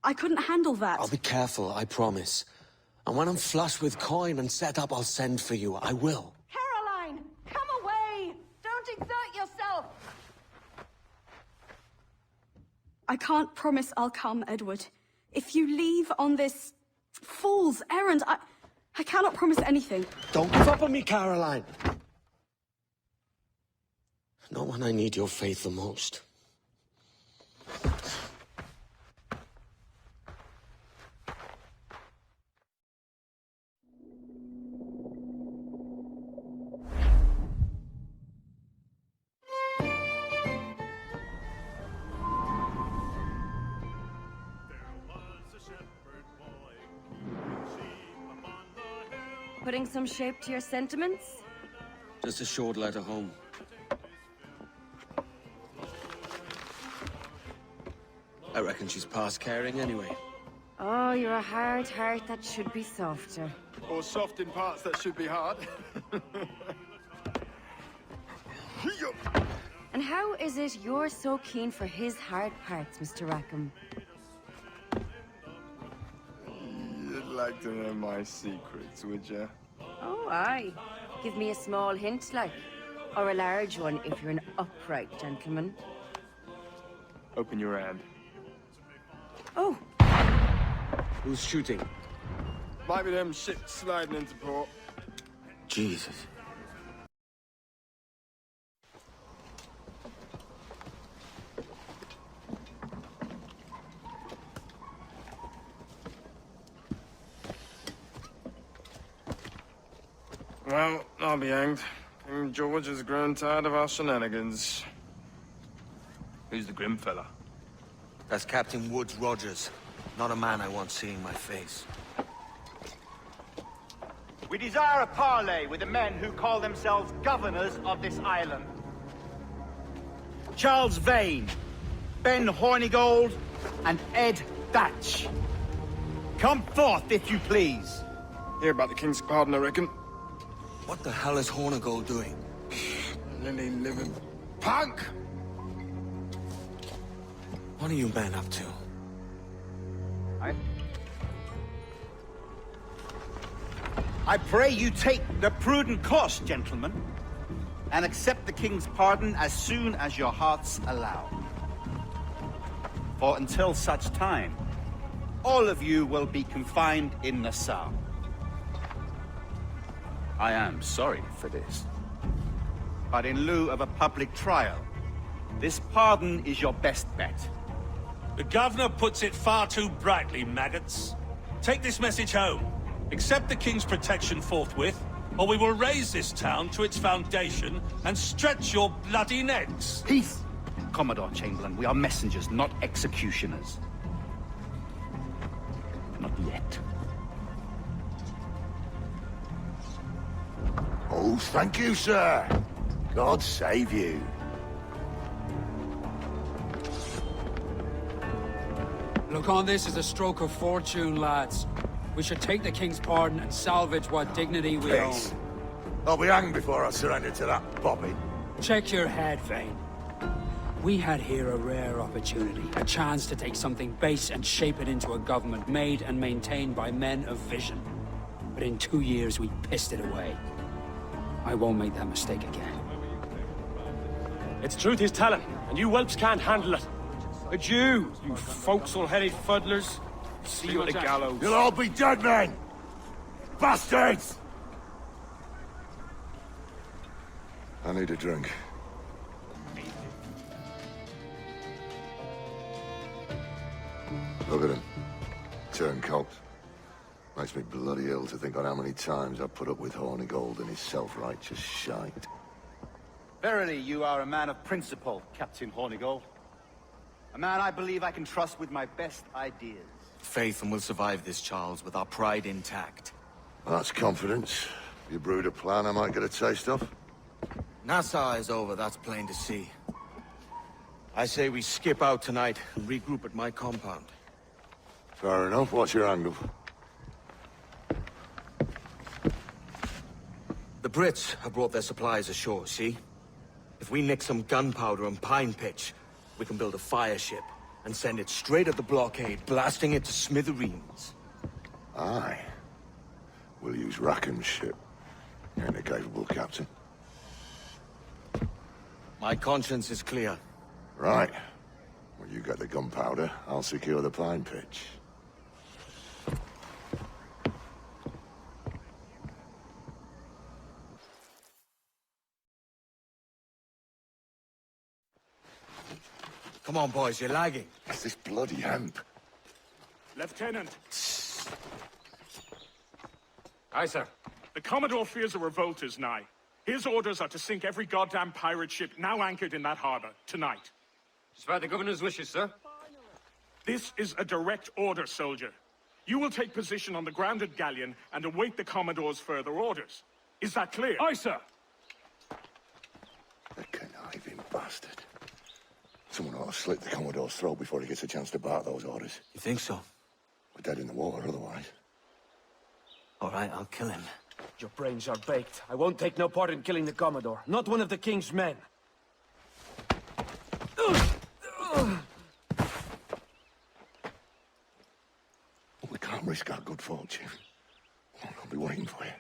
I couldn't handle that. I'll be careful, I promise. And when I'm flush with coin and set up, I'll send for you. I will. Caroline! Come away! Don't exert yourself! I can't promise I'll come, Edward. If you leave on this fool's errand, I cannot promise anything. Don't give up on me, Caroline! Not when I need your faith the most. Putting some shape to your sentiments? Just a short letter home. I reckon she's past caring anyway. Oh, you're a hard heart that should be softer. Or soft in parts that should be hard. And how is it you're so keen for his hard parts, Mr. Rackham? You'd like to know my secrets, would you? Oh, aye. Give me a small hint, like. Or a large one, if you're an upright gentleman. Open your hand. Oh. Who's shooting? Might be them ships sliding into port. Jesus. Well, I'll be hanged. King George has grown tired of our shenanigans. Who's the grim fella? That's Captain Woods Rogers. Not a man I want seeing my face. We desire a parley with the men who call themselves governors of this island. Charles Vane, Ben Hornigold, and Ed Thatch. Come forth, if you please. Hear about the King's pardon, I reckon. What the hell is Hornigold doing? Lily-livered punk! What are you men up to? I pray you take the prudent course, gentlemen, and accept the King's pardon as soon as your hearts allow. For until such time, all of you will be confined in Nassau. I am sorry for this. But in lieu of a public trial, this pardon is your best bet. The governor puts it far too brightly, maggots. Take this message home. Accept the king's protection forthwith, or we will raise this town to its foundation and stretch your bloody necks. Peace, Commodore Chamberlain. We are messengers, not executioners. Not yet. Oh, thank you, sir. God save you. Look on this as a stroke of fortune, lads. We should take the king's pardon and salvage what dignity we own. Peace. I'll be hanged before I surrender to that bobby. Check your head, Vane. We had here a rare opportunity, a chance to take something base and shape it into a government made and maintained by men of vision. But in 2 years, we pissed it away. I won't make that mistake again. It's truth he's telling, and you whelps can't handle it. Adieu, you forecastle-headed fuddlers. See you at the gallows. You'll all be dead men! Bastards! I need a drink. Look at him. Turncoat. Makes me bloody ill to think on how many times I've put up with Hornigold and his self-righteous shite. Verily, you are a man of principle, Captain Hornigold. A man I believe I can trust with my best ideas. Faith and we'll survive this, Charles, with our pride intact. That's confidence. You brewed a plan I might get a taste of? Nassau is over, that's plain to see. I say we skip out tonight and regroup at my compound. Fair enough. What's your angle? The Brits have brought their supplies ashore, see? If we nick some gunpowder and pine pitch, we can build a fire ship and send it straight at the blockade, blasting it to smithereens. Aye. We'll use Rackham's ship. You ain't a capable captain. My conscience is clear. Right. When you get the gunpowder, I'll secure the pine pitch. Come on, boys, you're lagging. It's this bloody hemp. Lieutenant. Aye, sir. The Commodore fears a revolt is nigh. His orders are to sink every goddamn pirate ship now anchored in that harbor, tonight. Despite the governor's wishes, sir. This is a direct order, soldier. You will take position on the grounded galleon and await the Commodore's further orders. Is that clear? Aye, sir. The conniving bastard. Someone ought to slit the Commodore's throat before he gets a chance to bark those orders. You think so? We're dead in the water otherwise. All right, I'll kill him. Your brains are baked. I won't take no part in killing the Commodore. Not one of the King's men. We can't risk our good fortune. I'll be waiting for you.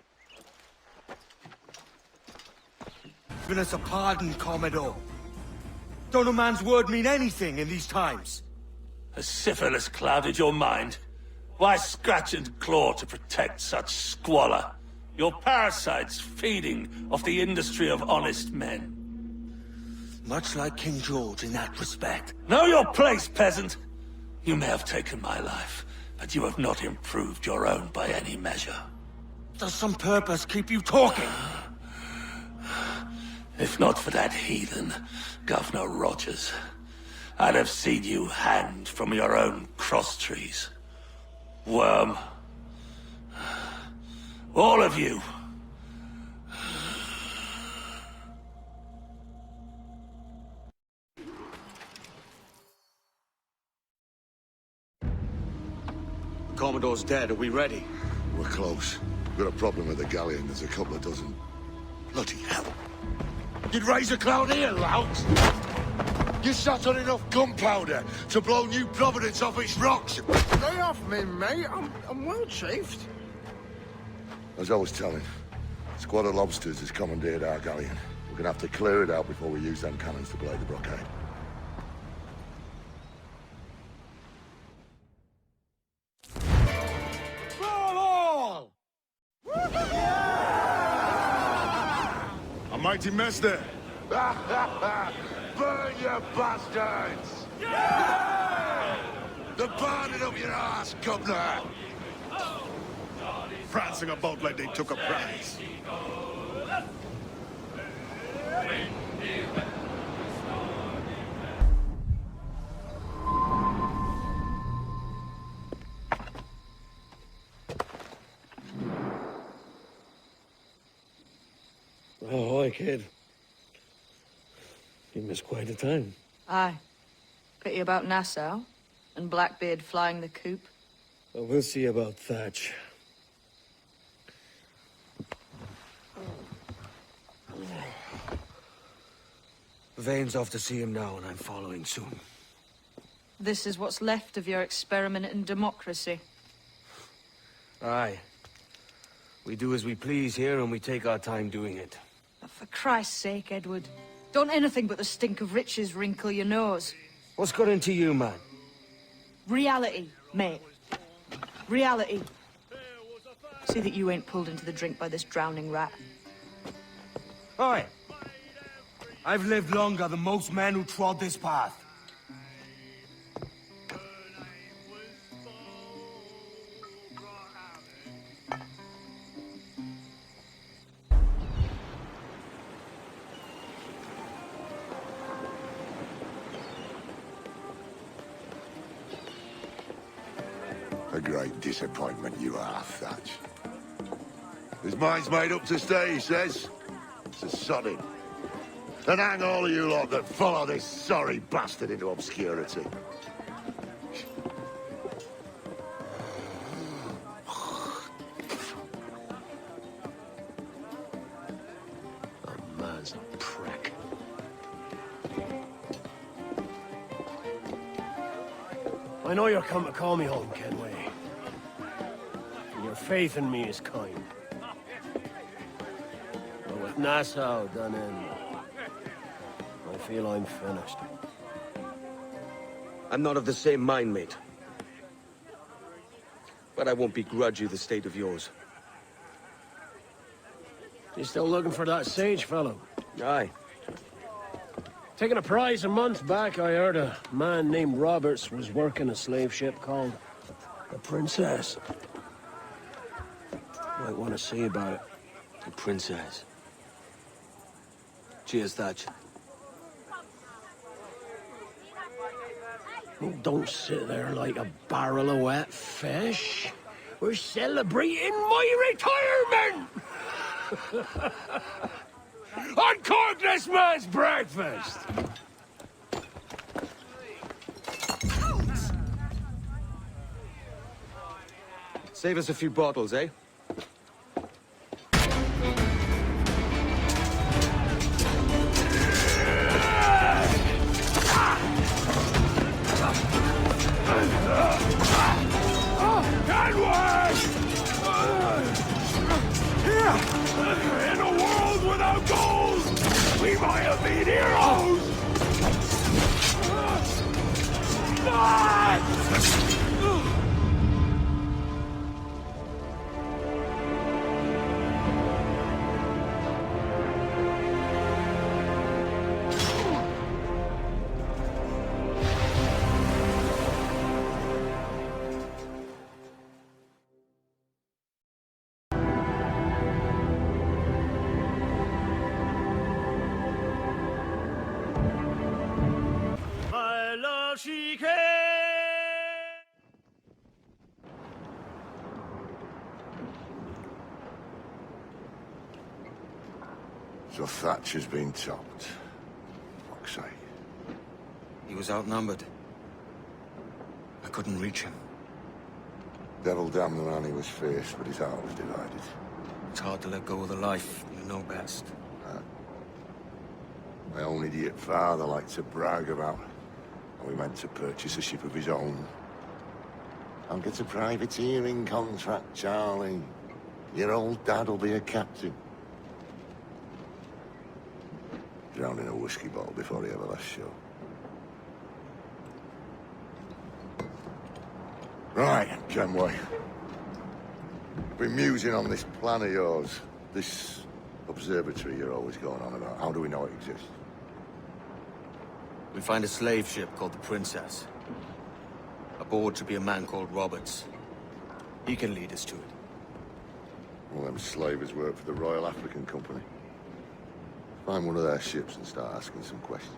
Give us a pardon, Commodore. Don't a man's word mean anything in these times? Has syphilis clouded your mind? Why scratch and claw to protect such squalor? Your parasites feeding off the industry of honest men. Much like King George in that respect. Know your place, peasant! You may have taken my life, but you have not improved your own by any measure. Does some purpose keep you talking? If not for that heathen, Governor Rogers, I'd have seen you hanged from your own cross trees. Worm. All of you. The Commodore's dead. Are we ready? We're close. We've got a problem with the galleon. There's a couple of dozen. Bloody hell. You'd raise a cloud here, lout! You sat on enough gunpowder to blow New Providence off its rocks! Lay off me, mate. I'm well chafed. As I was telling, a squad of lobsters has commandeered our galleon. We're gonna have to clear it out before we use them cannons to blow the blockade. A mighty mess there. Burn, you bastards! They're burning up your ass, governor! Prancing about like they took a prize. Oh, hi, kid. You missed quite a time. Aye. Pity about Nassau, and Blackbeard flying the coop. Well, we'll see about Thatch. Vane's off to see him now, and I'm following soon. This is what's left of your experiment in democracy. Aye. We do as we please here, and we take our time doing it. But for Christ's sake, Edward, don't anything but the stink of riches wrinkle your nose. What's got into you, man? Reality, mate. Reality. See that you ain't pulled into the drink by this drowning rat. Oi! I've lived longer than most men who trod this path. great disappointment you are, Thatch. His mind's made up to stay, he says. It's a sodding. And hang all of you lot that follow this sorry bastard into obscurity. That man's a prick. I know you're come to call me home, Kenway. And your faith in me is kind. But with Nassau done in, I feel I'm finished. I'm not of the same mind, mate. But I won't begrudge you the state of yours. You still looking for that sage fellow? Aye. Taking a prize a month back, I heard a man named Roberts was working a slave ship called the Princess. Might want to see about it. The Princess. Cheers, Thatch. Oh, don't sit there like a barrel of wet fish. We're celebrating my retirement! Uncork this man's breakfast! Save us a few bottles, eh? In a world without goals, we might have been heroes! My love, she came. So Thatch has been topped. Fuck's sake. He was outnumbered. I couldn't reach him. Devil damn the man, he was fierce, but his heart was divided. It's hard to let go of the life you know best. My own idiot father liked to brag about how he meant to purchase a ship of his own. I'll get a privateering contract, Charlie. Your old dad'll be a captain. Drowned in a whiskey bottle before he ever left shore. Right, Kenway. Been musing on this plan of yours. This observatory you're always going on about. How do we know it exists? We find a slave ship called the Princess. Aboard should be a man called Roberts. He can lead us to it. Well, them slavers work for the Royal African Company. Find one of their ships and start asking some questions.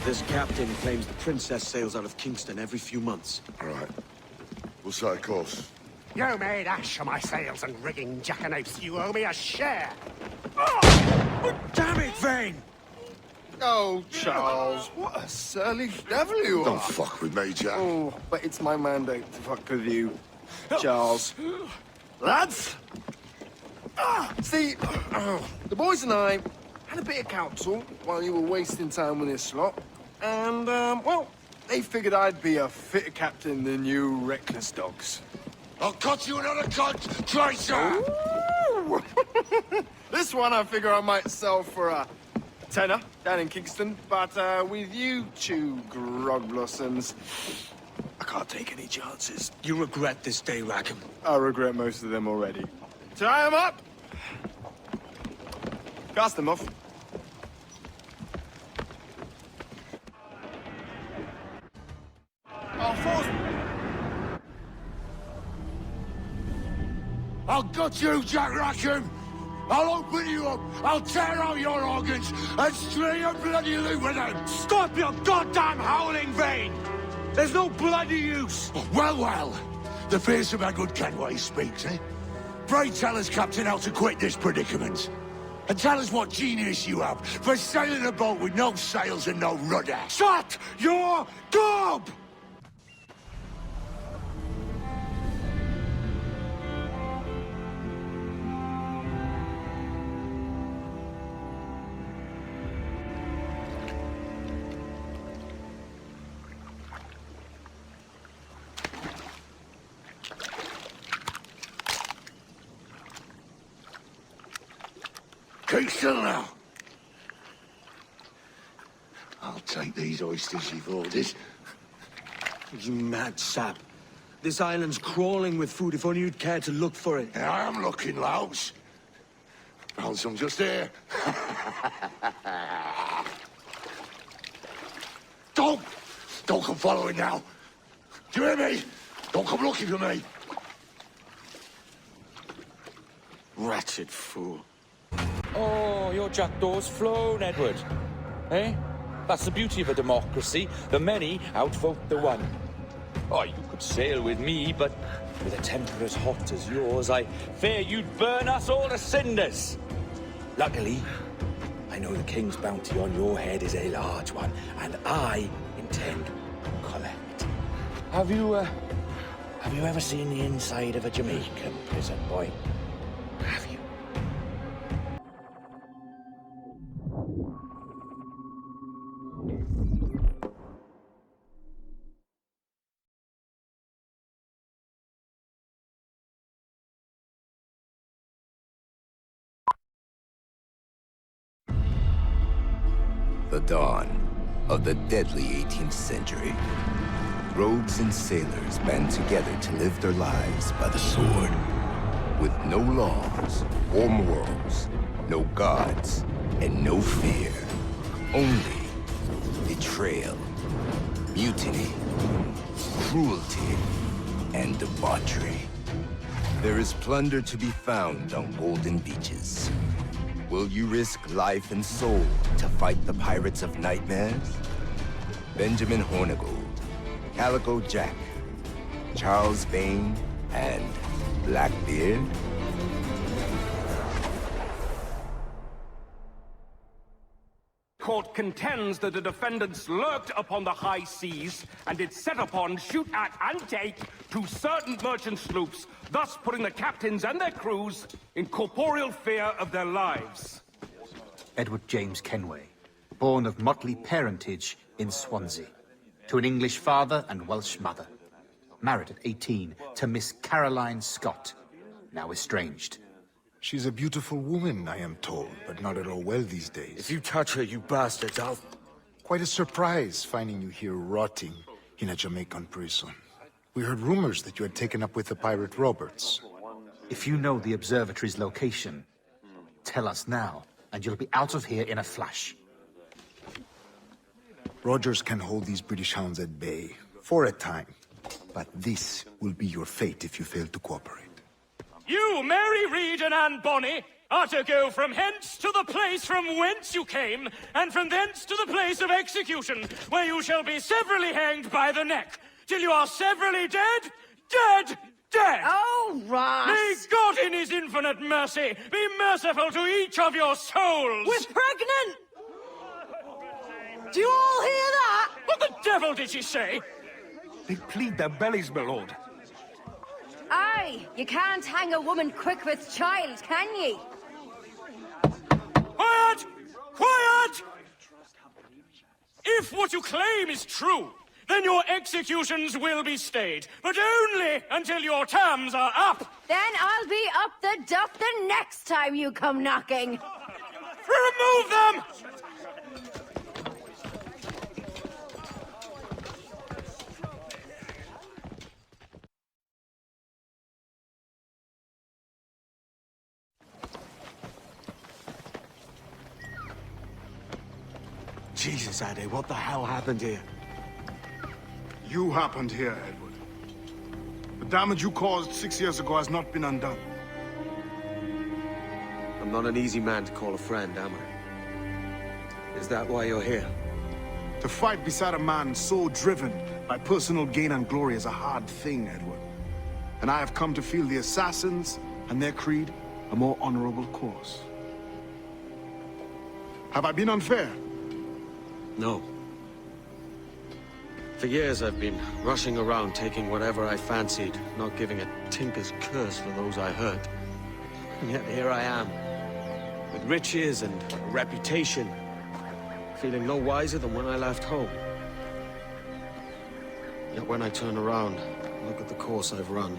This captain claims the Princess sails out of Kingston every few months. All right. We'll set a course. You made ash of my sails and rigging, jackanapes. You owe me a share. Damn it, Vane! Oh, Charles, what a surly devil you are. Don't fuck with me, Jack. Oh, but it's my mandate to fuck with you, Charles. Lads! See, the boys and I had a bit of counsel while you were wasting time with this lot. And, well, they figured I'd be a fitter captain than you reckless dogs. I'll cut you another cunt, Tracer! This one I figure I might sell for a tenner down in Kingston, but with you two grog blossoms, I can't take any chances. You regret this day, Rackham. I regret most of them already. Tie them up! Cast them off. I'll gut you, Jack Rackham! I'll open you up, I'll tear out your organs, and string a bloody loot with them! Stop your goddamn howling, Vane! There's no bloody use! Well, well, the fearsome Edward Kenway speaks, eh? Pray tell us, Captain, how to quit this predicament. And tell us what genius you have for sailing a boat with no sails and no rudder. Shut your gob! Keep still now. I'll take these oysters you've ordered. You mad sap. This island's crawling with food if only you'd care to look for it. Yeah, I am looking, Louts. Found some just here. Don't come following now. Do you hear me? Don't come looking for me. Wretched fool. Oh, your jackdaw's flown, Edward. Eh? That's the beauty of a democracy. The many outvote the one. Oh, you could sail with me, but with a temper as hot as yours, I fear you'd burn us all to cinders. Luckily, I know the king's bounty on your head is a large one, and I intend to collect. Have you ever seen the inside of a Jamaican prison, boy? Have you? The dawn of the deadly 18th century. Rogues and sailors band together to live their lives by the sword. With no laws or morals, no gods, and no fear. Only betrayal, mutiny, cruelty, and debauchery. There is plunder to be found on golden beaches. Will you risk life and soul to fight the pirates of nightmares? Benjamin Hornigold, Calico Jack, Charles Vane, and Blackbeard? Court contends that the defendants lurked upon the high seas and did set upon, shoot at, and take to certain merchant sloops, thus putting the captains and their crews in corporeal fear of their lives. Edward James Kenway, born of motley parentage in Swansea, to an English father and Welsh mother. Married at 18 to Miss Caroline Scott, now estranged. She's a beautiful woman, I am told, but not at all well these days. If you touch her, you bastards, I'll... Quite a surprise finding you here rotting in a Jamaican prison. We heard rumors that you had taken up with the pirate Roberts. If you know the observatory's location, tell us now, and you'll be out of here in a flash. Rogers can hold these British hounds at bay, for a time. But this will be your fate if you fail to cooperate. You, Mary Reed and Anne Bonny, are to go from hence to the place from whence you came, and from thence to the place of execution, where you shall be severally hanged by the neck, till you are severally dead, dead, dead! Oh, Ross! May God in his infinite mercy be merciful to each of your souls! We're pregnant! Do you all hear that? What the devil did she say? They plead their bellies, my lord. Aye, you can't hang a woman quick with child, can ye? Quiet! Quiet! If what you claim is true, then your executions will be stayed, but only until your terms are up. Then I'll be up the duff the next time you come knocking. Remove them! Jesus, Addy, what the hell happened here? You happened here, Edward. The damage you caused 6 years ago has not been undone. I'm not an easy man to call a friend, am I? Is that why you're here? To fight beside a man so driven by personal gain and glory is a hard thing, Edward. And I have come to feel the assassins and their creed a more honorable course. Have I been unfair? No. For years I've been rushing around, taking whatever I fancied, not giving a tinker's curse for those I hurt. And yet here I am, with riches and a reputation, feeling no wiser than when I left home. Yet when I turn around, look at the course I've run.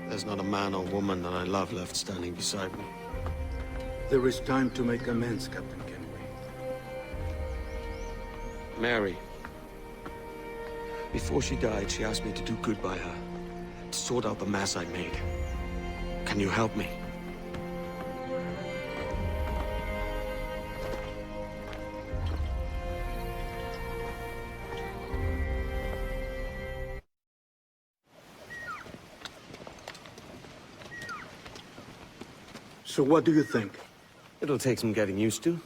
There's not a man or woman that I love left standing beside me. There is time to make amends, Captain Kenway. Mary. Before she died, she asked me to do good by her, to sort out the mess I made. Can you help me? So what do you think? It'll take some getting used to.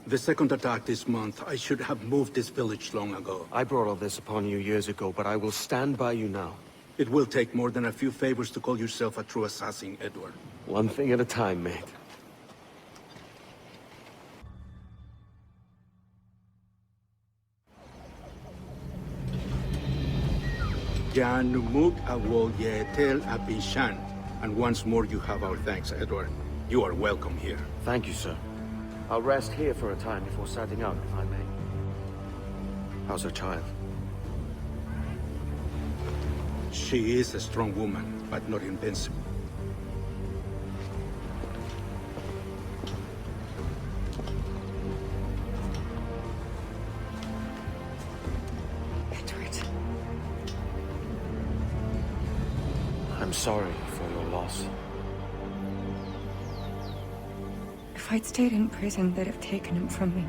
The second attack this month, I should have moved this village long ago. I brought all this upon you years ago, but I will stand by you now. It will take more than a few favors to call yourself a true assassin, Edward. One thing at a time, mate. Janumuk awol yetel abishan. And once more you have our thanks, Edward. You are welcome here. Thank you, sir. I'll rest here for a time before setting out, if I may. How's her child? She is a strong woman, but not invincible. Edward. I'm sorry for your loss. If I'd stayed in prison, they'd have taken him from me.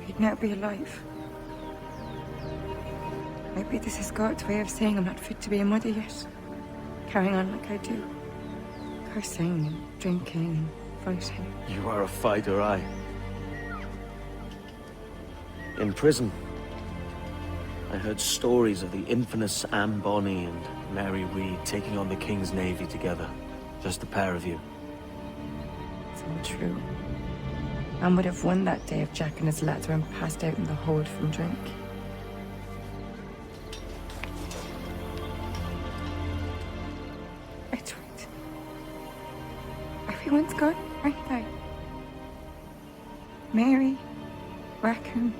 He'd now be alive. Maybe this is God's way of saying I'm not fit to be a mother yet. Carrying on like I do. Cursing and drinking and fighting. You are a fighter, aye. In prison, I heard stories of the infamous Anne Bonny and Mary Reed taking on the King's Navy together. Just the pair of you. It's all true. Anne would have won that day if Jack and his lads weren't passed out in the hold from drink. Edward. Everyone's gone, aren't they? Mary, Raccoon,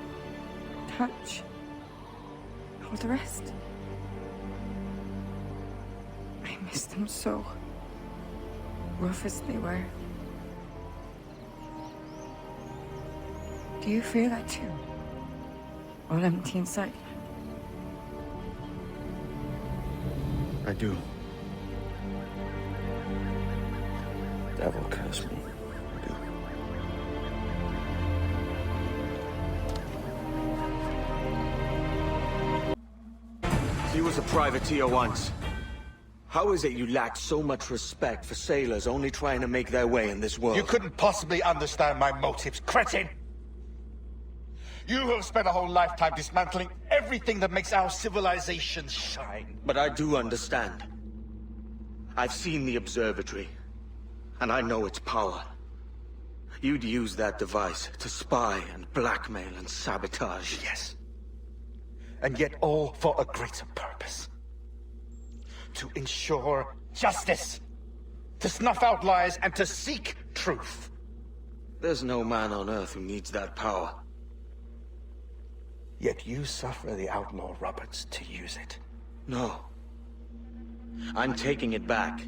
Touch, all the rest. I miss them so. Rough as they were. Do you feel that too? All empty inside? I do. Devil curse me. I do. He was a privateer once. How is it you lack so much respect for sailors only trying to make their way in this world? You couldn't possibly understand my motives, cretin! You have spent a whole lifetime dismantling everything that makes our civilization shine. But I do understand. I've seen the observatory, and I know its power. You'd use that device to spy and blackmail and sabotage. Yes. And yet all for a greater purpose. To ensure justice. To snuff out lies and to seek truth. There's no man on Earth who needs that power. Yet you suffer the outlaw Roberts to use it. No. I'm taking it back.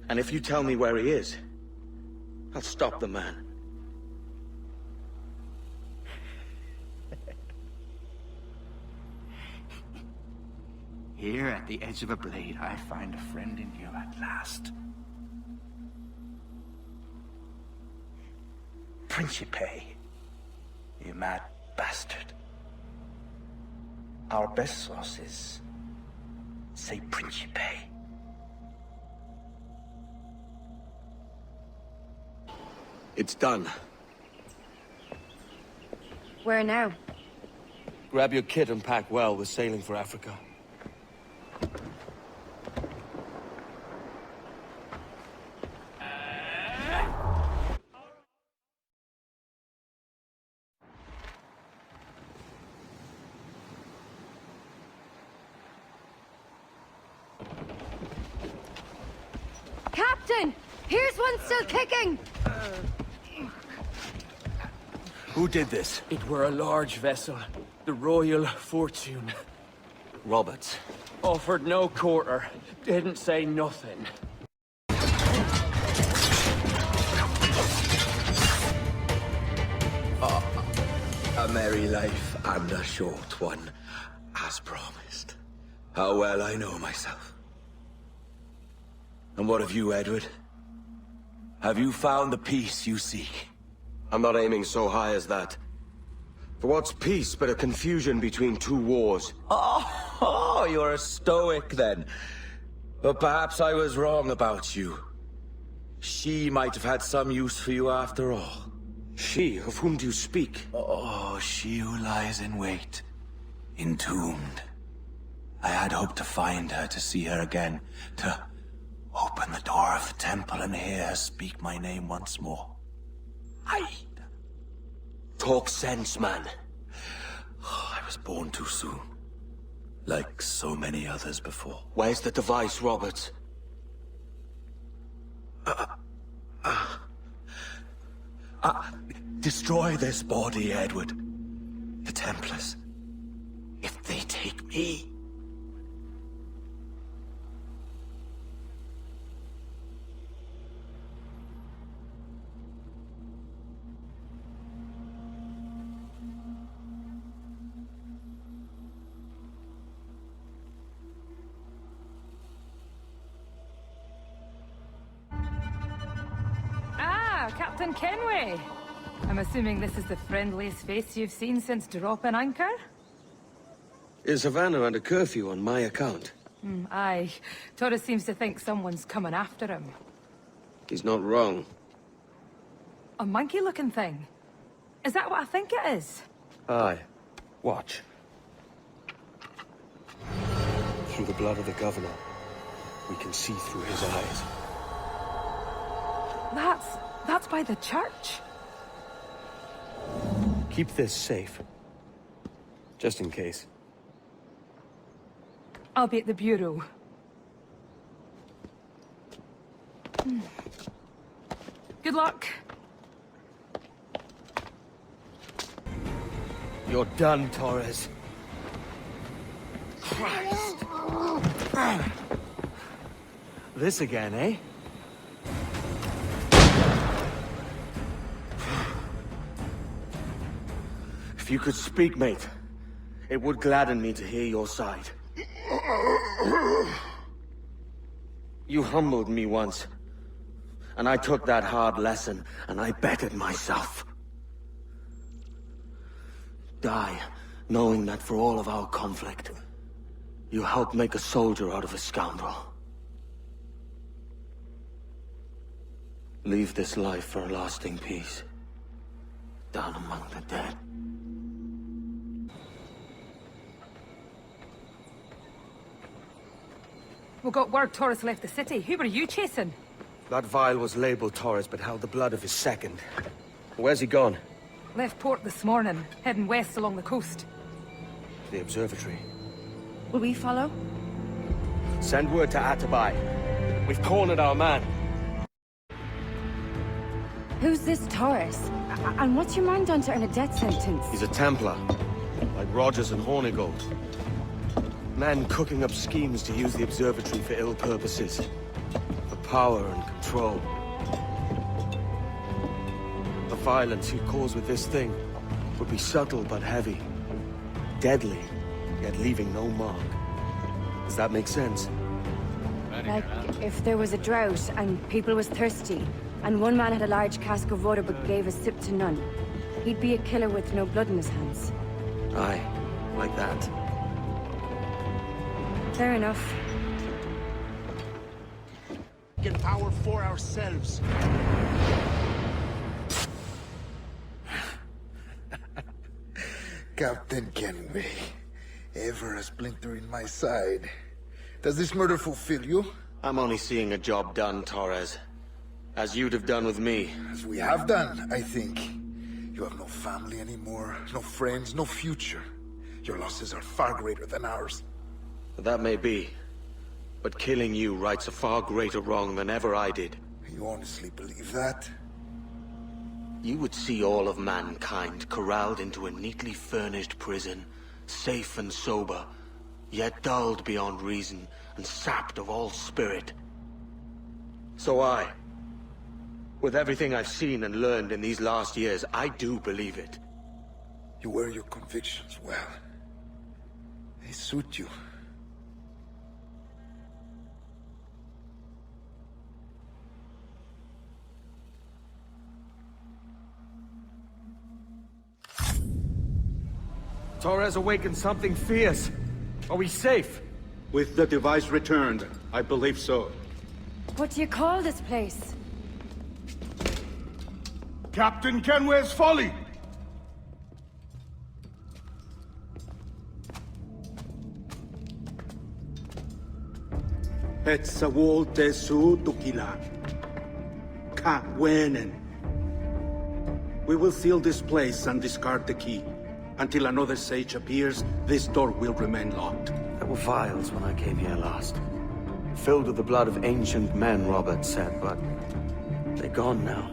And if you tell me where he is, I'll stop the man. Here at the edge of a blade, I find a friend in you at last. Principe, you mad bastard. Our best sources say Principe. It's done. Where now? Grab your kit and pack well. We're sailing for Africa. Captain! Here's one still kicking! Who did this? It were a large vessel, the Royal Fortune. Roberts. Offered no quarter, didn't say nothing. A merry life and a short one, as promised. How well I know myself. And what of you, Edward? Have you found the peace you seek? I'm not aiming so high as that. For what's peace but a confusion between two wars? Oh, you're a stoic then. But perhaps I was wrong about you. She might have had some use for you after all. She? Of whom do you speak? Oh, she who lies in wait, entombed. I had hoped to find her, to see her again, to open the door of the temple and hear her speak my name once more. Talk sense, man. I was born too soon. Like so many others before. Where's the device, Roberts? Destroy this body, Edward. The Templars. If they take me... Captain Kenway. I'm assuming this is the friendliest face you've seen since dropping anchor? Is Havana under curfew on my account? Aye. Torres seems to think someone's coming after him. He's not wrong. A monkey-looking thing? Is that what I think it is? Aye. Watch. Through the blood of the governor, we can see through his eyes. That's by the church. Keep this safe. Just in case. I'll be at the bureau. Good luck. You're done, Torres. Christ. This again, eh? If you could speak, mate, it would gladden me to hear your side. You humbled me once, and I took that hard lesson, and I bettered myself. Die, knowing that for all of our conflict, you helped make a soldier out of a scoundrel. Leave this life for a lasting peace, down among the dead. We got word Torres left the city. Who were you chasing? That vial was labeled Torres, but held the blood of his second. Where's he gone? Left port this morning, heading west along the coast. The observatory. Will we follow? Send word to Atabai. We've cornered our man. Who's this Torres? And what's your man done to earn a death sentence? He's a Templar, like Rogers and Hornigold. Men cooking up schemes to use the observatory for ill purposes. For power and control. The violence he'd cause with this thing would be subtle but heavy. Deadly, yet leaving no mark. Does that make sense? Like, if there was a drought and people was thirsty, and one man had a large cask of water but gave a sip to none. He'd be a killer with no blood in his hands. Aye, like that. Fair enough. Get power for ourselves. Captain Kenway, ever a splinter in my side. Does this murder fulfill you? I'm only seeing a job done, Torres. As you'd have done with me. As we have done, I think. You have no family anymore, no friends, no future. Your losses are far greater than ours. That may be. But killing you rights a far greater wrong than ever I did. You honestly believe that? You would see all of mankind corralled into a neatly furnished prison, safe and sober, yet dulled beyond reason and sapped of all spirit. So with everything I've seen and learned in these last years, I do believe it. You wear your convictions well. They suit you. Torres awakened something fierce. Are we safe? With the device returned, I believe so. What do you call this place? Captain Kenway's Folly! Etsawol su tukila. Ka wenen. We will seal this place and discard the key. Until another sage appears, this door will remain locked. There were vials when I came here last. Filled with the blood of ancient men, Robert said, but they're gone now.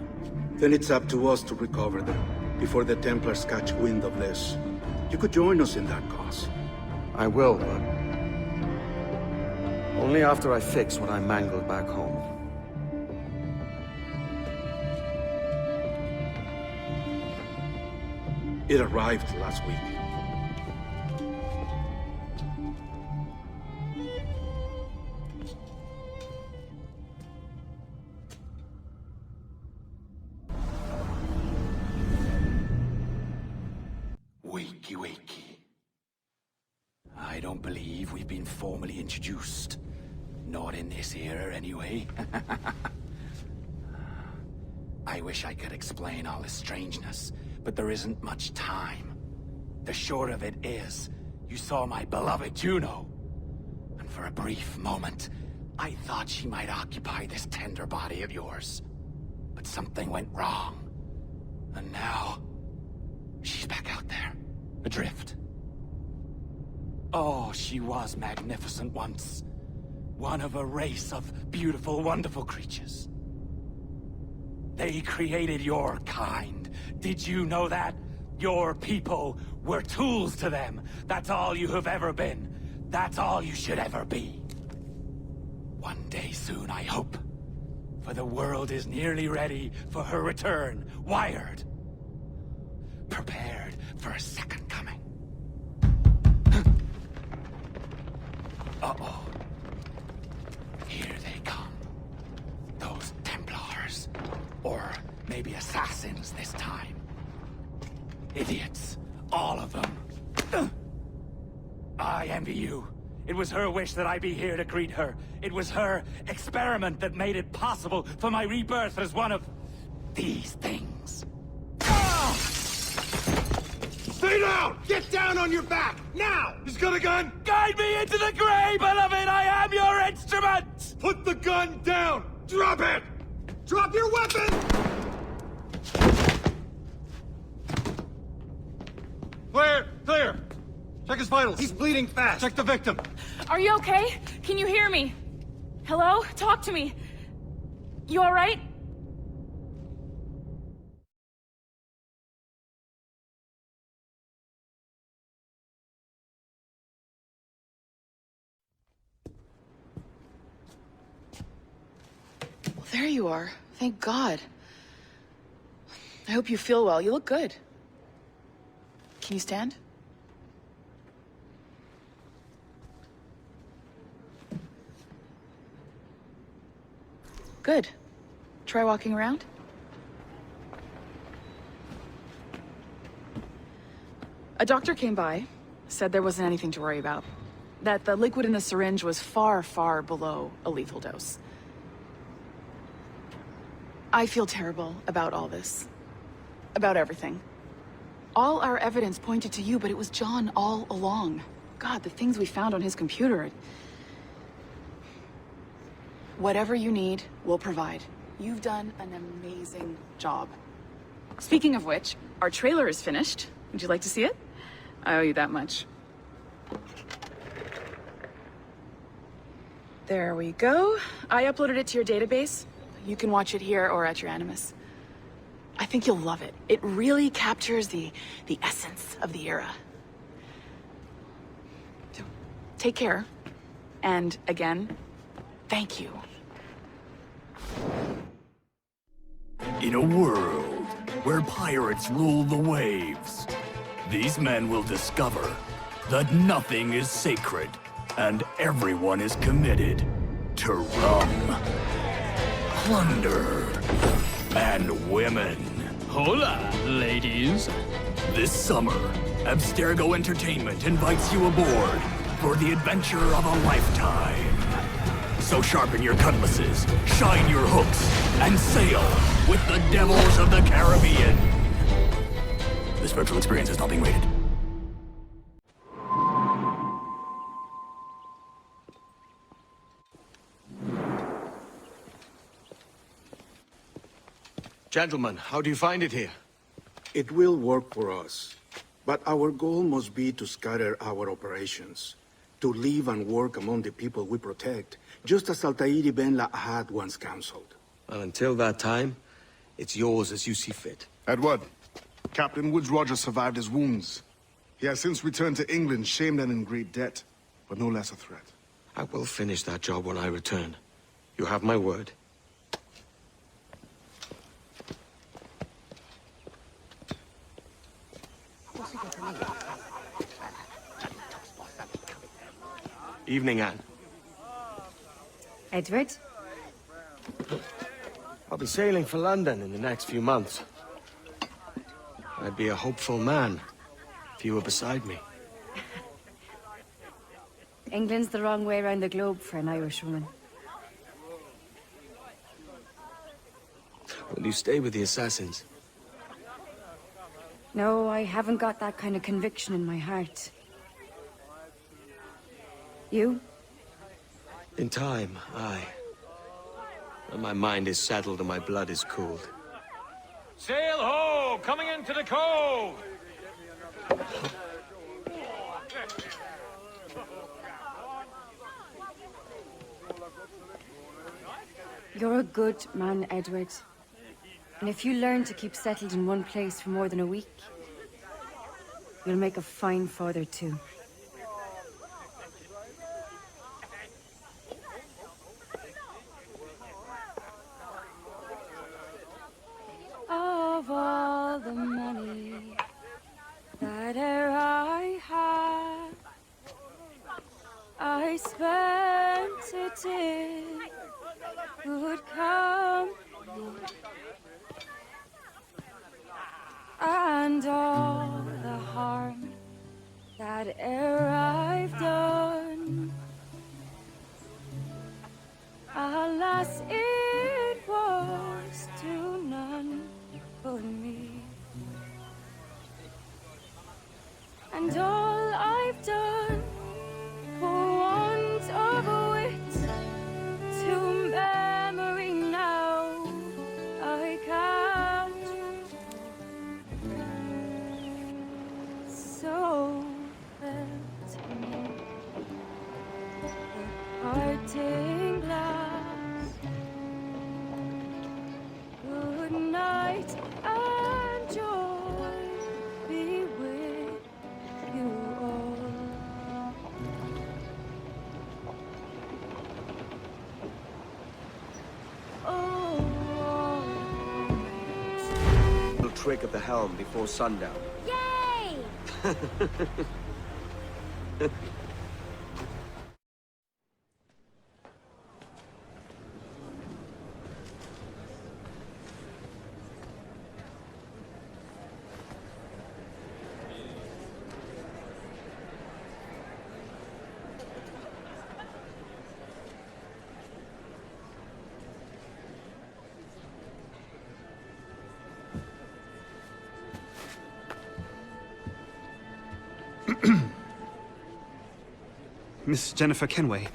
Then it's up to us to recover them, before the Templars catch wind of this. You could join us in that cause. I will, but only after I fix what I mangled back home. It arrived last week. Wakey, wakey. I don't believe we've been formally introduced. Not in this era, anyway. I wish I could explain all this strangeness, but there isn't much time. The short of it is, you saw my beloved Juno. And for a brief moment, I thought she might occupy this tender body of yours. But something went wrong. And now, she's back out there, adrift. Oh, she was magnificent once. One of a race of beautiful, wonderful creatures. They created your kind. Did you know that? Your people were tools to them. That's all you have ever been. That's all you should ever be. One day soon, I hope. For the world is nearly ready for her return. Wired. Prepared for a second coming. Uh-oh. Here they come. Those Templars. Or maybe assassins this time. Idiots. All of them. I envy you. It was her wish that I be here to greet her. It was her experiment that made it possible for my rebirth as one of these things. Stay down! Get down on your back! Now! He's got a gun! Guide me into the grave, beloved! I am your instrument! Put the gun down! Drop it! Drop your weapon! Clear! Clear! Check his vitals. He's bleeding fast. Check the victim. Are you okay? Can you hear me? Hello? Talk to me. You alright? Well, there you are. Thank God. I hope you feel well. You look good. Can you stand? Good. Try walking around. A doctor came by, said there wasn't anything to worry about. That the liquid in the syringe was far, far below a lethal dose. I feel terrible about all this. About everything. All our evidence pointed to you, but it was John all along. God, the things we found on his computer. Whatever you need, we'll provide. You've done an amazing job. Speaking of which, our trailer is finished. Would you like to see it? I owe you that much. There we go. I uploaded it to your database. You can watch it here or at your Animus. I think you'll love it. It really captures the essence of the era. So, take care. And again, thank you. In a world where pirates rule the waves, these men will discover that nothing is sacred and everyone is committed to rum, plunder, and women. Hola, ladies. This summer, Abstergo Entertainment invites you aboard for the adventure of a lifetime. So sharpen your cutlasses, shine your hooks, and sail with the devils of the Caribbean. This virtual experience is not being rated. Gentlemen, how do you find it here? It will work for us. But our goal must be to scatter our operations. To live and work among the people we protect, just as Altair Ben Lahad once counseled. Well, until that time, it's yours as you see fit. Edward, Captain Woods Rogers survived his wounds. He has since returned to England, shamed and in great debt, but no less a threat. I will finish that job when I return. You have my word. Evening, Anne. Edward? I'll be sailing for London in the next few months. I'd be a hopeful man if you were beside me. England's the wrong way around the globe for an Irish woman. Will you stay with the assassins? No, I haven't got that kind of conviction in my heart. You? In time, aye. When my mind is settled and my blood is cooled. Sail ho! Coming into the cove! You're a good man, Edward. And if you learn to keep settled in one place for more than a week, you'll make a fine father too. Of all the money that e'er I had, I spent it in good company, and all the harm that e'er I've done, alas, it was to none but me. And all I've done for want of wit, to memory now I count. So felt me the parting glass. Good night and joy be with you all. Oh, Little trick at the helm before sundown. yay! Miss Jennifer Kenway,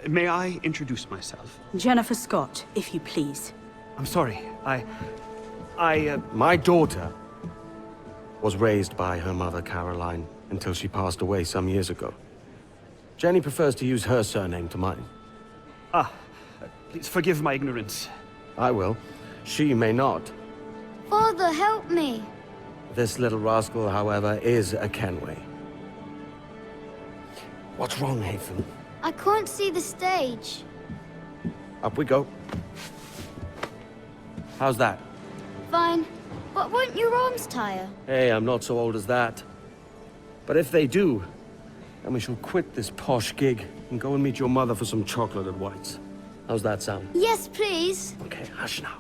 may I introduce myself? Jennifer Scott, if you please. I'm sorry, My daughter was raised by her mother, Caroline, until she passed away some years ago. Jenny prefers to use her surname to mine. Please forgive my ignorance. I will. She may not. Father, help me. This little rascal, however, is a Kenway. What's wrong, Hafen? I can't see the stage. Up we go. How's that? Fine. But won't your arms tire? Hey, I'm not so old as that. But if they do, then we shall quit this posh gig and go and meet your mother for some chocolate at White's. How's that sound? Yes, please. Okay, hush now.